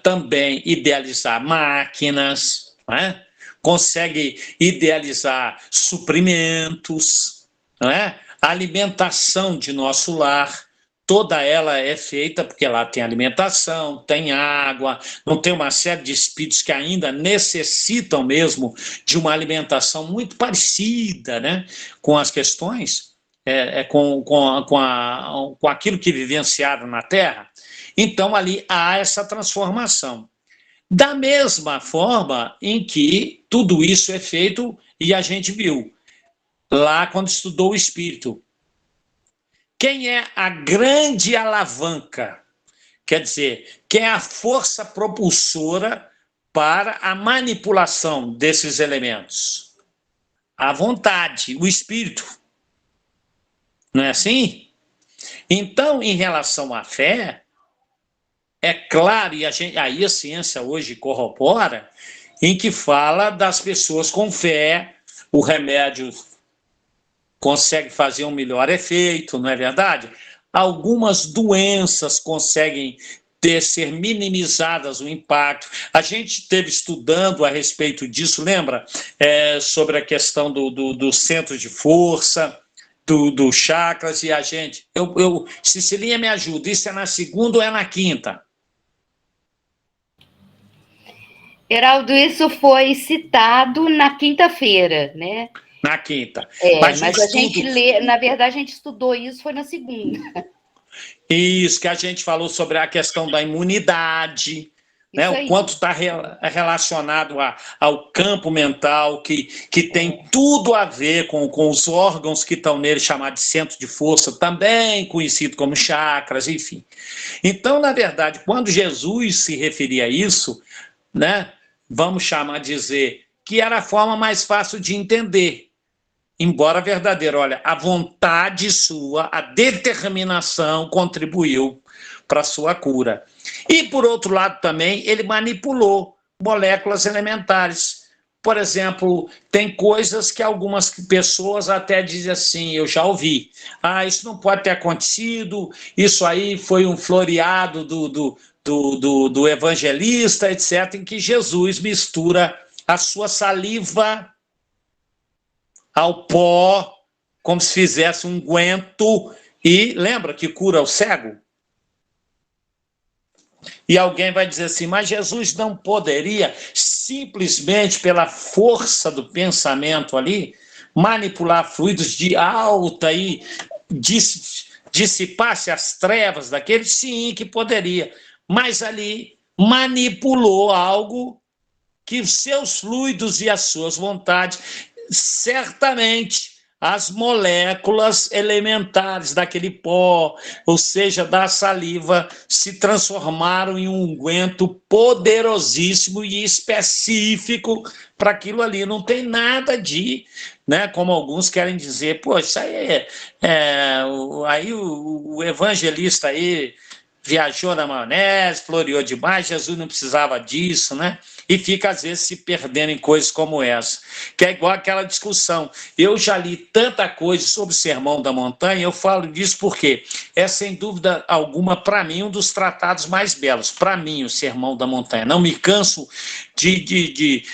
Speaker 1: também idealizar máquinas, né? Consegue idealizar suprimentos, né? A alimentação de nosso lar, toda ela é feita porque lá tem alimentação, tem água, não tem uma série de espíritos que ainda necessitam mesmo de uma alimentação muito parecida, né, com as questões, com aquilo que vivenciaram na Terra. Então, ali há essa transformação. Da mesma forma em que tudo isso é feito, e a gente viu lá quando estudou o espírito. Quem é a grande alavanca? Quer dizer, quem é a força propulsora para a manipulação desses elementos? A vontade, o espírito. Não é assim? Então, em relação à fé, é claro, e aí a ciência hoje corrobora, em que fala das pessoas com fé, o remédio consegue fazer um melhor efeito, não é verdade? Algumas doenças conseguem ser minimizadas o impacto. A gente esteve estudando a respeito disso, lembra? Sobre a questão do centro de força, do chakras, e a gente... Cecilinha, me ajuda, isso é na segunda ou é na quinta?
Speaker 2: Heraldo, isso foi citado na quinta-feira, né?
Speaker 1: Na quinta.
Speaker 2: Mas a gente na verdade, a gente estudou isso, foi na segunda.
Speaker 1: Isso, que a gente falou sobre a questão da imunidade, né? O quanto está relacionado ao campo mental, que tem tudo a ver com os órgãos que estão nele, chamados de centro de força, também conhecido como chakras, enfim. Então, na verdade, quando Jesus se referia a isso, né, vamos dizer que era a forma mais fácil de entender, embora verdadeira. Olha, a vontade sua, a determinação contribuiu para a sua cura. E, por outro lado, também, ele manipulou moléculas elementares. Por exemplo, tem coisas que algumas pessoas até dizem assim, eu já ouvi, isso não pode ter acontecido, isso aí foi um floreado do evangelista, etc., em que Jesus mistura a sua saliva ao pó, como se fizesse um unguento, e lembra que cura o cego? E alguém vai dizer assim, mas Jesus não poderia, simplesmente pela força do pensamento ali, manipular fluidos de alta e dissipar-se as trevas daquele? Sim, que poderia. Mas ali manipulou algo que os seus fluidos e as suas vontades, certamente as moléculas elementares daquele pó, ou seja, da saliva, se transformaram em um unguento poderosíssimo e específico para aquilo ali. Não tem nada de, né, como alguns querem dizer, pô, isso aí aí o evangelista aí viajou na maionese, floreou demais, Jesus não precisava disso, né? E fica, às vezes, se perdendo em coisas como essa, que é igual aquela discussão. Eu já li tanta coisa sobre o Sermão da Montanha, eu falo disso porque é, sem dúvida alguma, para mim, um dos tratados mais belos. Para mim, o Sermão da Montanha. Não me canso de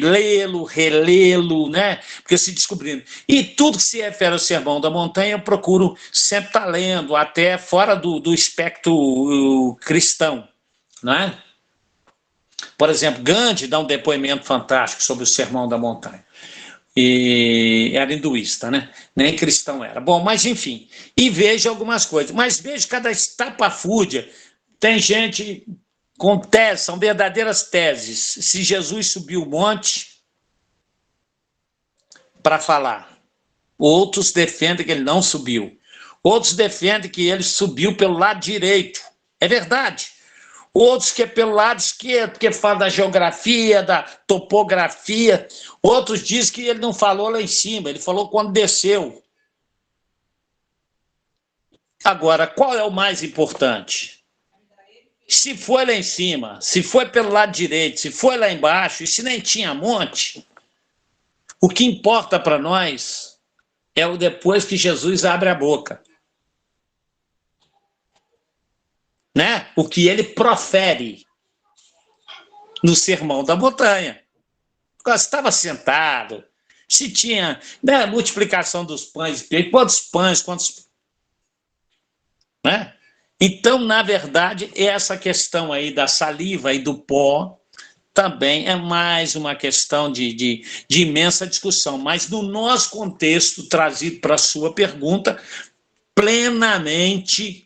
Speaker 1: lê-lo, relê-lo, né? Porque se descobrindo. E tudo que se refere ao Sermão da Montanha, eu procuro sempre estar lendo, até fora do espectro cristão, não é? Por exemplo, Gandhi dá um depoimento fantástico sobre o Sermão da Montanha. E era hinduísta, né? Nem cristão era. Bom, mas enfim. E vejo algumas coisas. Mas vejo cada estapafúrdia. Tem gente com teses, são verdadeiras teses. Se Jesus subiu o monte para falar. Outros defendem que ele não subiu. Outros defendem que ele subiu pelo lado direito. É verdade. Outros que é pelo lado esquerdo, porque fala da geografia, da topografia. Outros dizem que ele não falou lá em cima, ele falou quando desceu. Agora, qual é o mais importante? Se foi lá em cima, se foi pelo lado direito, se foi lá embaixo, e se nem tinha monte, o que importa para nós é o depois que Jesus abre a boca. Né? O que ele profere no Sermão da Montanha. Se estava sentado, se tinha, né, multiplicação dos pães, quantos pães, quantos... Né? Então, na verdade, essa questão aí da saliva e do pó também é mais uma questão de imensa discussão, mas no nosso contexto, trazido para a sua pergunta, plenamente,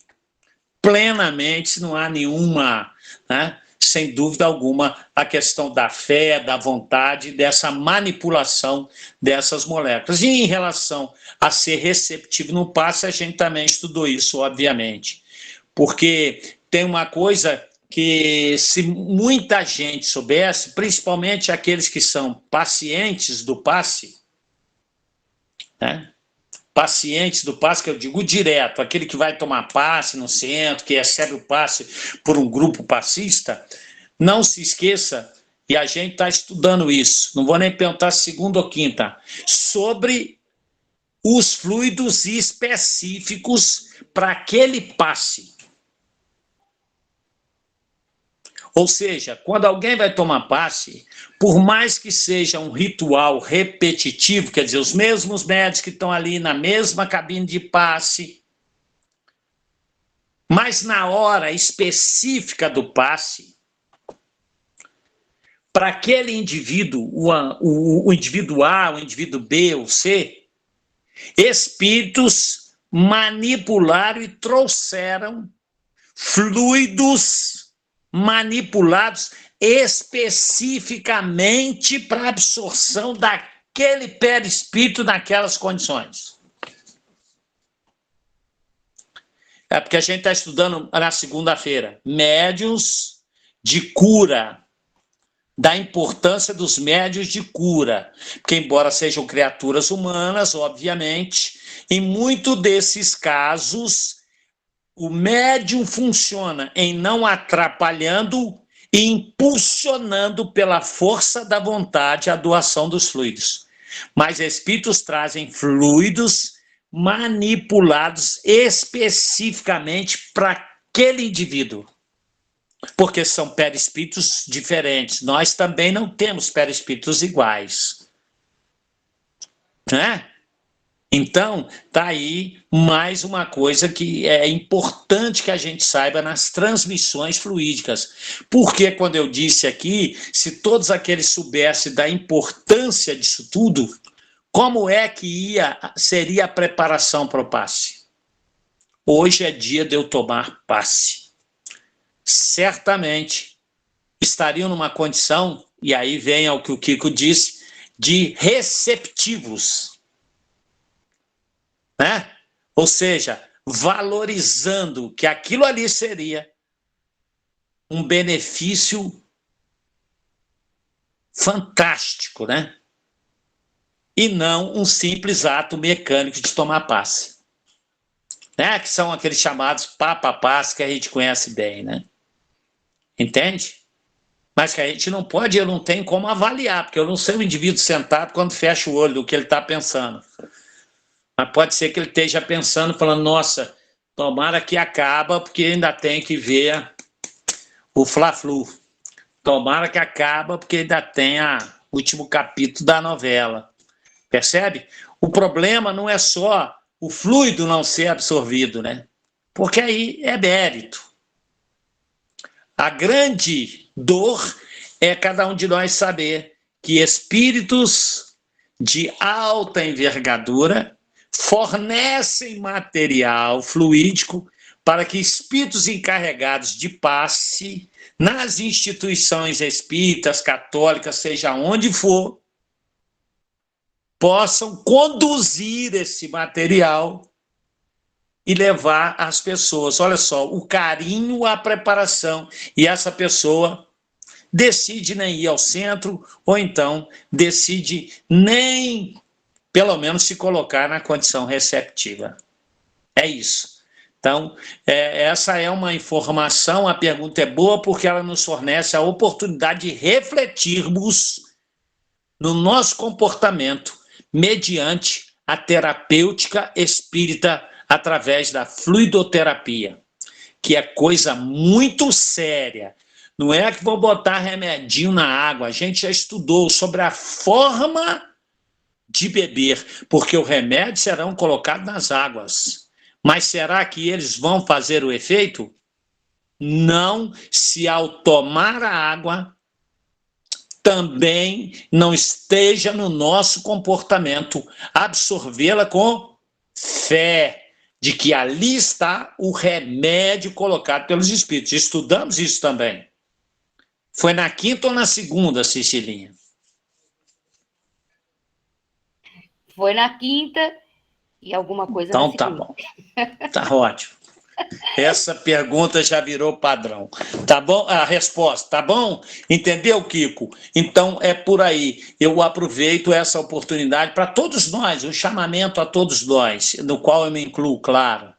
Speaker 1: não há nenhuma, né, sem dúvida alguma, a questão da fé, da vontade, dessa manipulação dessas moléculas. E em relação a ser receptivo no passe, a gente também estudou isso, obviamente. Porque tem uma coisa que, se muita gente soubesse, principalmente aqueles que são pacientes do passe, né? Pacientes do passe, que eu digo direto, aquele que vai tomar passe no centro, que recebe o passe por um grupo passista, não se esqueça, e a gente está estudando isso, não vou nem perguntar segunda ou quinta, sobre os fluidos específicos para aquele passe. Ou seja, quando alguém vai tomar passe, por mais que seja um ritual repetitivo, quer dizer, os mesmos médicos que estão ali na mesma cabine de passe, mas na hora específica do passe, para aquele indivíduo, o indivíduo A, o indivíduo B ou C, espíritos manipularam e trouxeram fluidos manipulados especificamente para a absorção daquele perispírito naquelas condições. É porque a gente está estudando na segunda-feira médiuns de cura, da importância dos médiuns de cura, porque embora sejam criaturas humanas, obviamente, em muitos desses casos, o médium funciona em não atrapalhando e impulsionando pela força da vontade a doação dos fluidos. Mas espíritos trazem fluidos manipulados especificamente para aquele indivíduo, porque são perispíritos diferentes. Nós também não temos perispíritos iguais, né? Então, tá aí mais uma coisa que é importante que a gente saiba nas transmissões fluídicas. Porque quando eu disse aqui, se todos aqueles soubessem da importância disso tudo, como é que seria a preparação para o passe? Hoje é dia de eu tomar passe. Certamente estariam numa condição, e aí vem ao que o Kiko disse, de receptivos, né? Ou seja, valorizando que aquilo ali seria um benefício fantástico, né? E não um simples ato mecânico de tomar passe, né? Que são aqueles chamados papa-passe que a gente conhece bem, né? Entende? Mas que a gente não pode, eu não tenho como avaliar, porque eu não sei o indivíduo sentado quando fecha o olho do que ele está pensando. Mas pode ser que ele esteja pensando, falando, nossa, tomara que acaba, porque ainda tem que ver o Fla-Flu. Tomara que acaba, porque ainda tem o último capítulo da novela. Percebe? O problema não é só o fluido não ser absorvido, né? Porque aí é mérito. A grande dor é cada um de nós saber que espíritos de alta envergadura fornecem material fluídico para que espíritos encarregados de passe nas instituições espíritas, católicas, seja onde for, possam conduzir esse material e levar às pessoas. Olha só, o carinho, a preparação, e essa pessoa decide nem ir ao centro, ou então decide nem, pelo menos, se colocar na condição receptiva. É isso. Então, essa é uma informação, a pergunta é boa porque ela nos fornece a oportunidade de refletirmos no nosso comportamento mediante a terapêutica espírita através da fluidoterapia, que é coisa muito séria. Não é que vou botar remedinho na água. A gente já estudou sobre a forma de beber, porque o remédio serão colocados nas águas. Mas será que eles vão fazer o efeito? Não, se ao tomar a água também não esteja no nosso comportamento absorvê-la com fé de que ali está o remédio colocado pelos espíritos. Estudamos isso também. Foi na quinta ou na segunda, Cecilinha?
Speaker 2: Foi na quinta e alguma coisa
Speaker 1: então,
Speaker 2: na segunda.
Speaker 1: Então tá bom. Tá ótimo. Essa pergunta já virou padrão. Tá bom? A resposta, tá bom? Entendeu, Kiko? Então é por aí. Eu aproveito essa oportunidade para todos nós, um chamamento a todos nós, no qual eu me incluo, claro.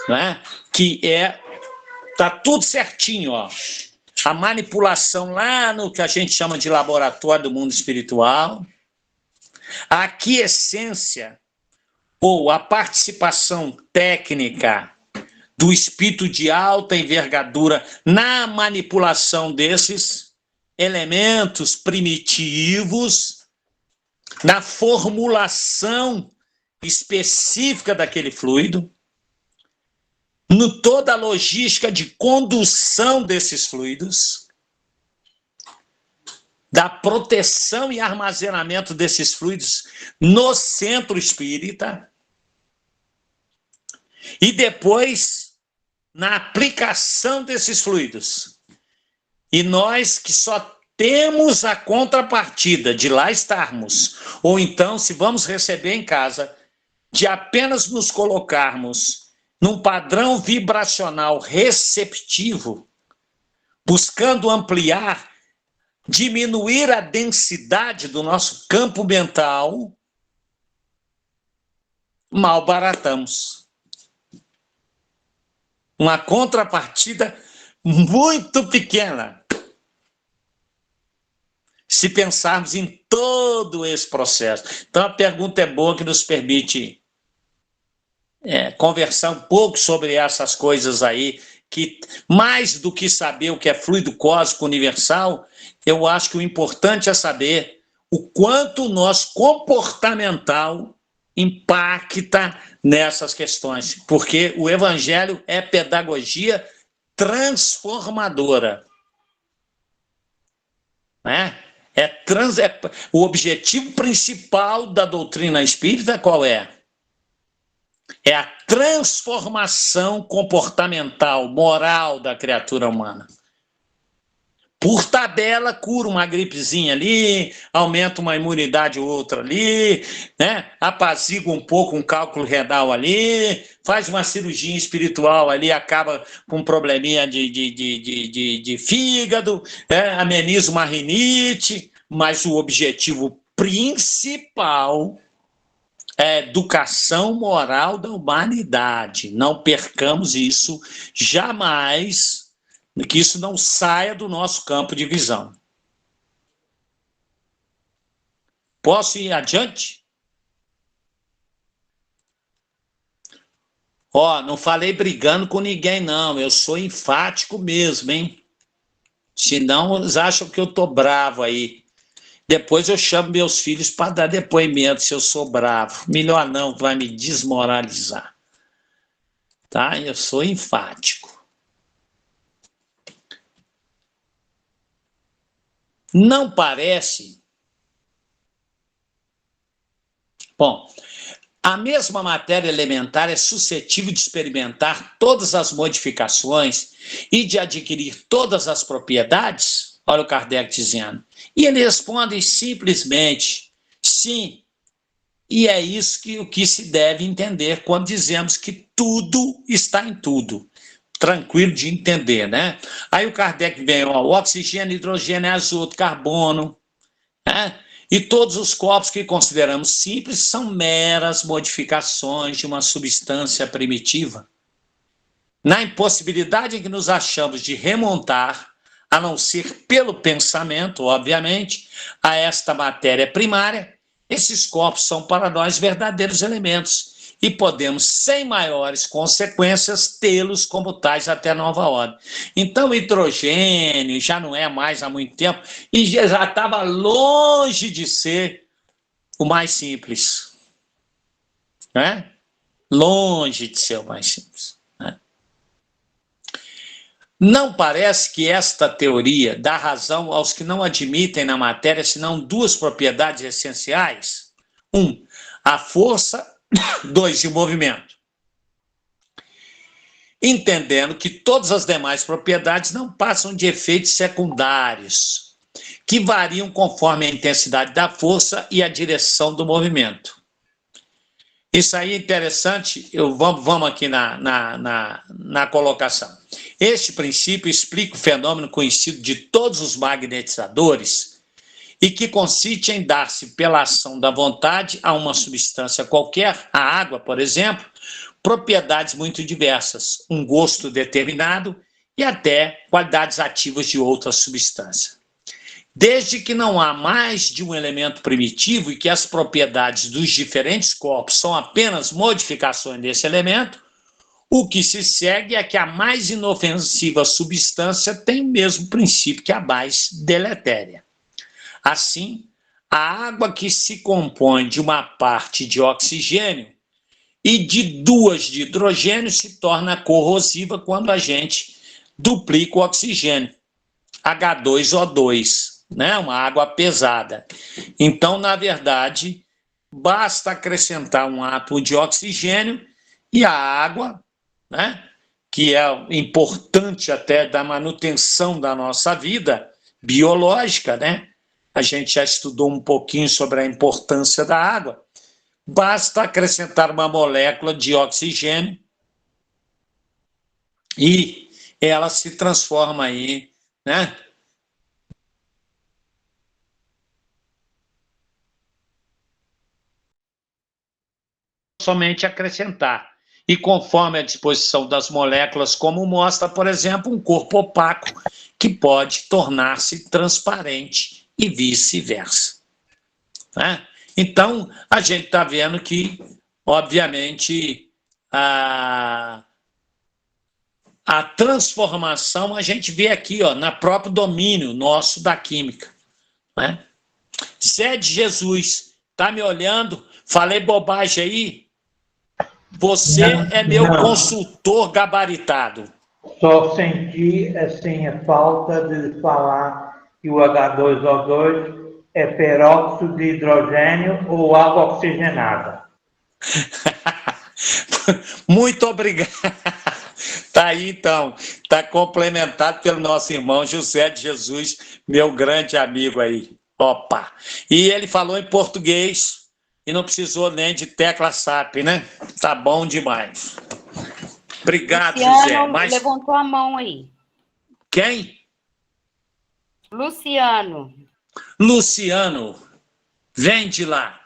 Speaker 1: Né? Que tá tudo certinho, ó. A manipulação lá no que a gente chama de laboratório do mundo espiritual, a aquiescência ou a participação técnica do espírito de alta envergadura na manipulação desses elementos primitivos, na formulação específica daquele fluido, no toda a logística de condução desses fluidos, da proteção e armazenamento desses fluidos no centro espírita, e depois na aplicação desses fluidos E nós que só temos a contrapartida de lá estarmos, ou então, se vamos receber em casa, de apenas nos colocarmos num padrão vibracional receptivo, buscando ampliar, diminuir a densidade do nosso campo mental, mal baratamos. Uma contrapartida muito pequena, se pensarmos em todo esse processo. Então, a pergunta é boa, que nos permite conversar um pouco sobre essas coisas aí, que mais do que saber o que é fluido cósmico universal, eu acho que o importante é saber o quanto o nosso comportamental impacta nessas questões, porque o Evangelho é pedagogia transformadora, né? O objetivo principal da doutrina espírita qual é? É a transformação comportamental, moral da criatura humana. Por tabela, cura uma gripezinha ali, aumenta uma imunidade ou outra ali, né? Apazigua um pouco um cálculo renal ali, faz uma cirurgia espiritual ali, acaba com um probleminha de fígado, ameniza uma rinite, mas o objetivo principal é a educação moral da humanidade. Não percamos isso jamais, que isso não saia do nosso campo de visão. Posso ir adiante? Não falei brigando com ninguém, não. Eu sou enfático mesmo, hein? Senão eles acham que eu tô bravo aí. Depois eu chamo meus filhos para dar depoimento se eu sou bravo. Melhor não, vai me desmoralizar. Tá? Eu sou enfático. Não parece... Bom, a mesma matéria elementar é suscetível de experimentar todas as modificações e de adquirir todas as propriedades? Olha o Kardec dizendo. E ele responde simplesmente, sim. E é isso o que se deve entender quando dizemos que tudo está em tudo. Tranquilo de entender, né? Aí o Kardec vem, o oxigênio, hidrogênio, azoto, carbono, né? E todos os corpos que consideramos simples são meras modificações de uma substância primitiva. Na impossibilidade em que nos achamos de remontar, a não ser pelo pensamento, obviamente, a esta matéria primária, esses corpos são para nós verdadeiros elementos e podemos, sem maiores consequências, tê-los como tais até nova ordem. Então, o hidrogênio já não é mais há muito tempo e já estava longe de ser o mais simples, né? Longe de ser o mais simples. Não parece que esta teoria dá razão aos que não admitem na matéria senão duas propriedades essenciais? 1, a força, 2, o movimento. Entendendo que todas as demais propriedades não passam de efeitos secundários, que variam conforme a intensidade da força e a direção do movimento. Isso aí é interessante, vamos aqui na colocação. Este princípio explica o fenômeno conhecido de todos os magnetizadores e que consiste em dar-se pela ação da vontade a uma substância qualquer, a água, por exemplo, propriedades muito diversas, um gosto determinado e até qualidades ativas de outra substância. Desde que não há mais de um elemento primitivo e que as propriedades dos diferentes corpos são apenas modificações desse elemento, o que se segue é que a mais inofensiva substância tem o mesmo princípio que a mais deletéria. Assim, a água que se compõe de uma parte de oxigênio e de 2 de hidrogênio se torna corrosiva quando a gente duplica o oxigênio, H2O2. Né? Uma água pesada. Então, na verdade, basta acrescentar um átomo de oxigênio e a água, né, que é importante até da manutenção da nossa vida biológica, né? A gente já estudou um pouquinho sobre a importância da água. Basta acrescentar uma molécula de oxigênio e ela se transforma aí, né? Somente acrescentar. E conforme a disposição das moléculas, como mostra, por exemplo, um corpo opaco que pode tornar-se transparente e vice-versa. Né? Então, a gente está vendo que, obviamente, a transformação a gente vê aqui, ó, na próprio domínio nosso da química. Né? Zé de Jesus, está me olhando? Falei bobagem aí? Você é meu consultor gabaritado.
Speaker 4: Só senti assim, a falta de falar que o H2O2 é peróxido de hidrogênio ou água oxigenada.
Speaker 1: Muito obrigado. Tá aí, então. Está complementado pelo nosso irmão José de Jesus, meu grande amigo aí. Opa! E ele falou em português e não precisou nem de tecla SAP, né? Tá bom demais. Obrigado,
Speaker 2: Luciano
Speaker 1: José. Mas
Speaker 2: levantou a mão aí.
Speaker 1: quem?
Speaker 2: Luciano.
Speaker 1: Luciano. Vem de lá.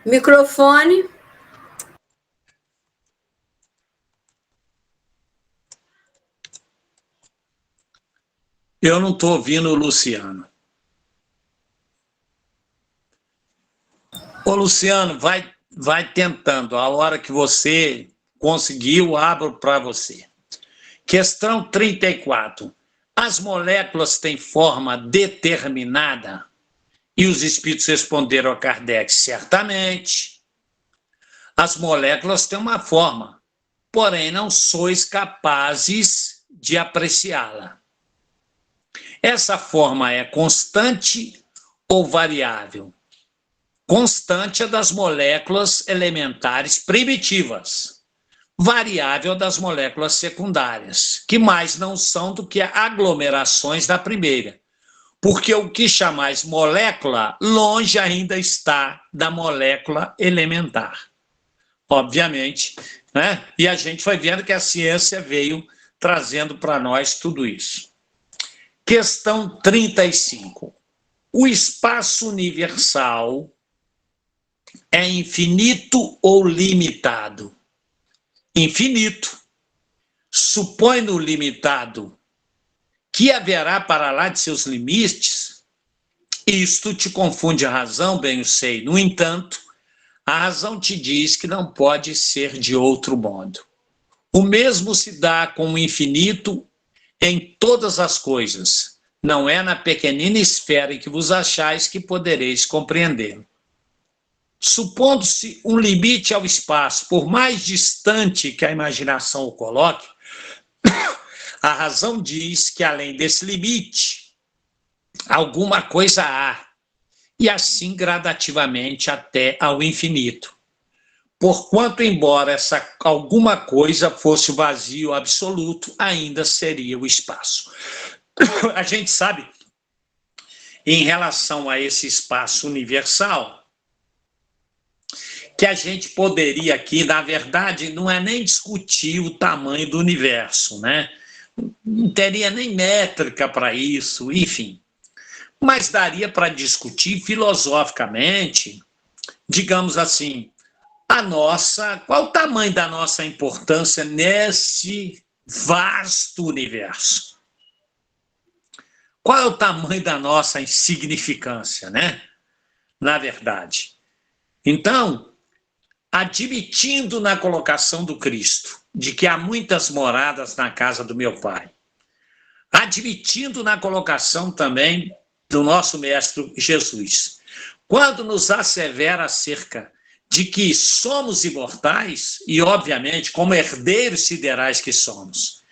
Speaker 5: Microfone.
Speaker 1: Eu não estou ouvindo o Luciano. Ô, Luciano, vai tentando. A hora que você conseguiu, abro para você. Questão 34. As moléculas têm forma determinada? E os espíritos responderam a Kardec, certamente. As moléculas têm uma forma, porém não sois capazes de apreciá-la. Essa forma é constante ou variável? Constante é das moléculas elementares primitivas, variável das moléculas secundárias, que mais não são do que aglomerações da primeira. Porque o que chamais molécula, longe ainda está da molécula elementar. Obviamente, né? E a gente foi vendo que a ciência veio trazendo para nós tudo isso. Questão 35. O espaço universal é infinito ou limitado? Infinito. Supõe no limitado que haverá para lá de seus limites? Isto te confunde a razão, bem eu sei. No entanto, a razão te diz que não pode ser de outro modo. O mesmo se dá com o infinito em todas as coisas. Não é na pequenina esfera em que vos achais que podereis compreendê-lo. Supondo-se um limite ao espaço, por mais distante que a imaginação o coloque, a razão diz que além desse limite, alguma coisa há, e assim gradativamente até ao infinito. Porquanto, embora essa alguma coisa fosse o vazio absoluto, ainda seria o espaço. A gente sabe, em relação a esse espaço universal, que a gente poderia aqui, na verdade, não é nem discutir o tamanho do universo, né? Não teria nem métrica para isso, enfim. Mas daria para discutir filosoficamente, digamos assim, qual o tamanho da nossa importância nesse vasto universo? Qual é o tamanho da nossa insignificância, né? Na verdade. Então, admitindo na colocação do Cristo, de que há muitas moradas na casa do meu Pai, admitindo na colocação também do nosso Mestre Jesus, quando nos assevera acerca de que somos imortais, e obviamente como herdeiros siderais que somos,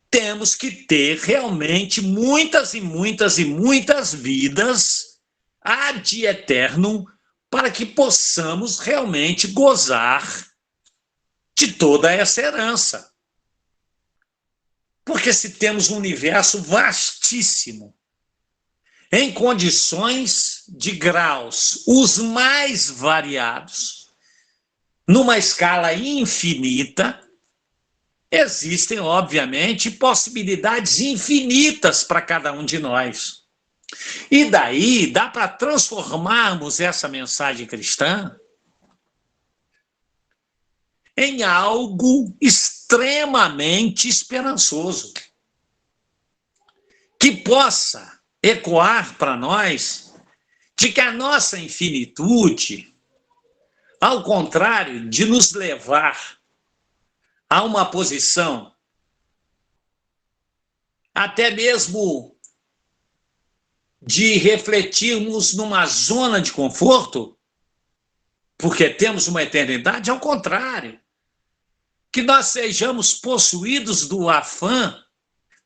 Speaker 1: temos que ter realmente muitas e muitas e muitas vidas ad eternum para que possamos realmente gozar de toda essa herança. Porque se temos um universo vastíssimo, em condições de graus os mais variados, numa escala infinita, existem, obviamente, possibilidades infinitas para cada um de nós. E daí dá para transformarmos essa mensagem cristã em algo extremamente esperançoso, que possa ecoar para nós de que a nossa infinitude, ao contrário de nos levar a uma posição até mesmo de refletirmos numa zona de conforto, porque temos uma eternidade, ao contrário, que nós sejamos possuídos do afã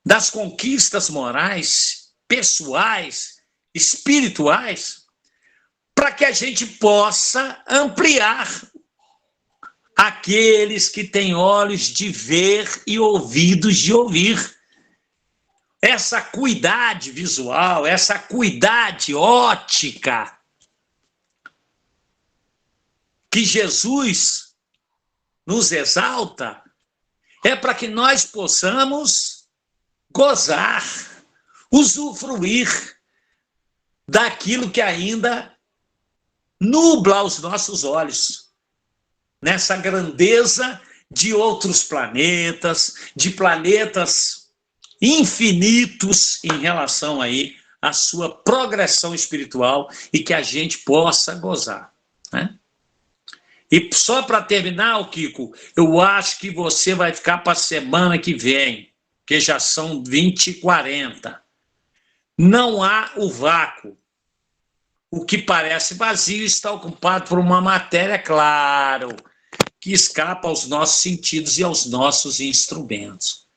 Speaker 1: das conquistas morais, pessoais, espirituais, para que a gente possa ampliar aqueles que têm olhos de ver e ouvidos de ouvir. Essa acuidade visual, essa acuidade óptica que Jesus nos exalta, é para que nós possamos gozar, usufruir daquilo que ainda nubla os nossos olhos, nessa grandeza de outros planetas, de planetas infinitos em relação aí à sua progressão espiritual e que a gente possa gozar, né? E só para terminar, Kiko, eu acho que você vai ficar para a semana que vem, que já são 20h40. Não há o vácuo. O que parece vazio está ocupado por uma matéria, claro, que escapa aos nossos sentidos e aos nossos instrumentos.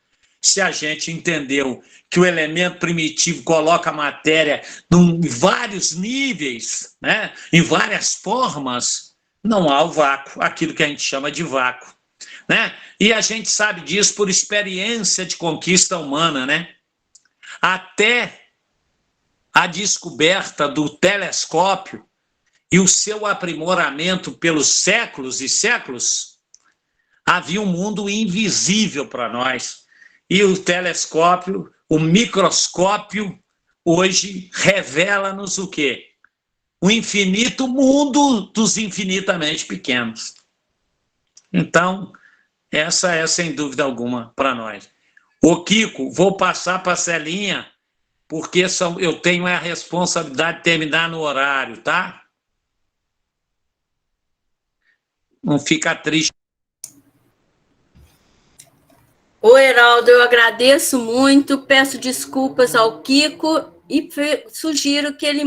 Speaker 1: Se a gente entendeu que o elemento primitivo coloca a matéria em vários níveis, né, em várias formas, não há o vácuo, aquilo que a gente chama de vácuo, né? E a gente sabe disso por experiência de conquista humana, né? Até a descoberta do telescópio e o seu aprimoramento pelos séculos e séculos, havia um mundo invisível para nós. E o telescópio, o microscópio, hoje revela-nos o quê? O infinito mundo dos infinitamente pequenos. Então, essa é, sem dúvida alguma, para nós. Ô, Kiko, vou passar para a Celinha, porque eu tenho a responsabilidade de terminar no horário, tá? Não fica triste.
Speaker 5: Ô, Heraldo, eu agradeço muito, peço desculpas ao Kiko e sugiro que ele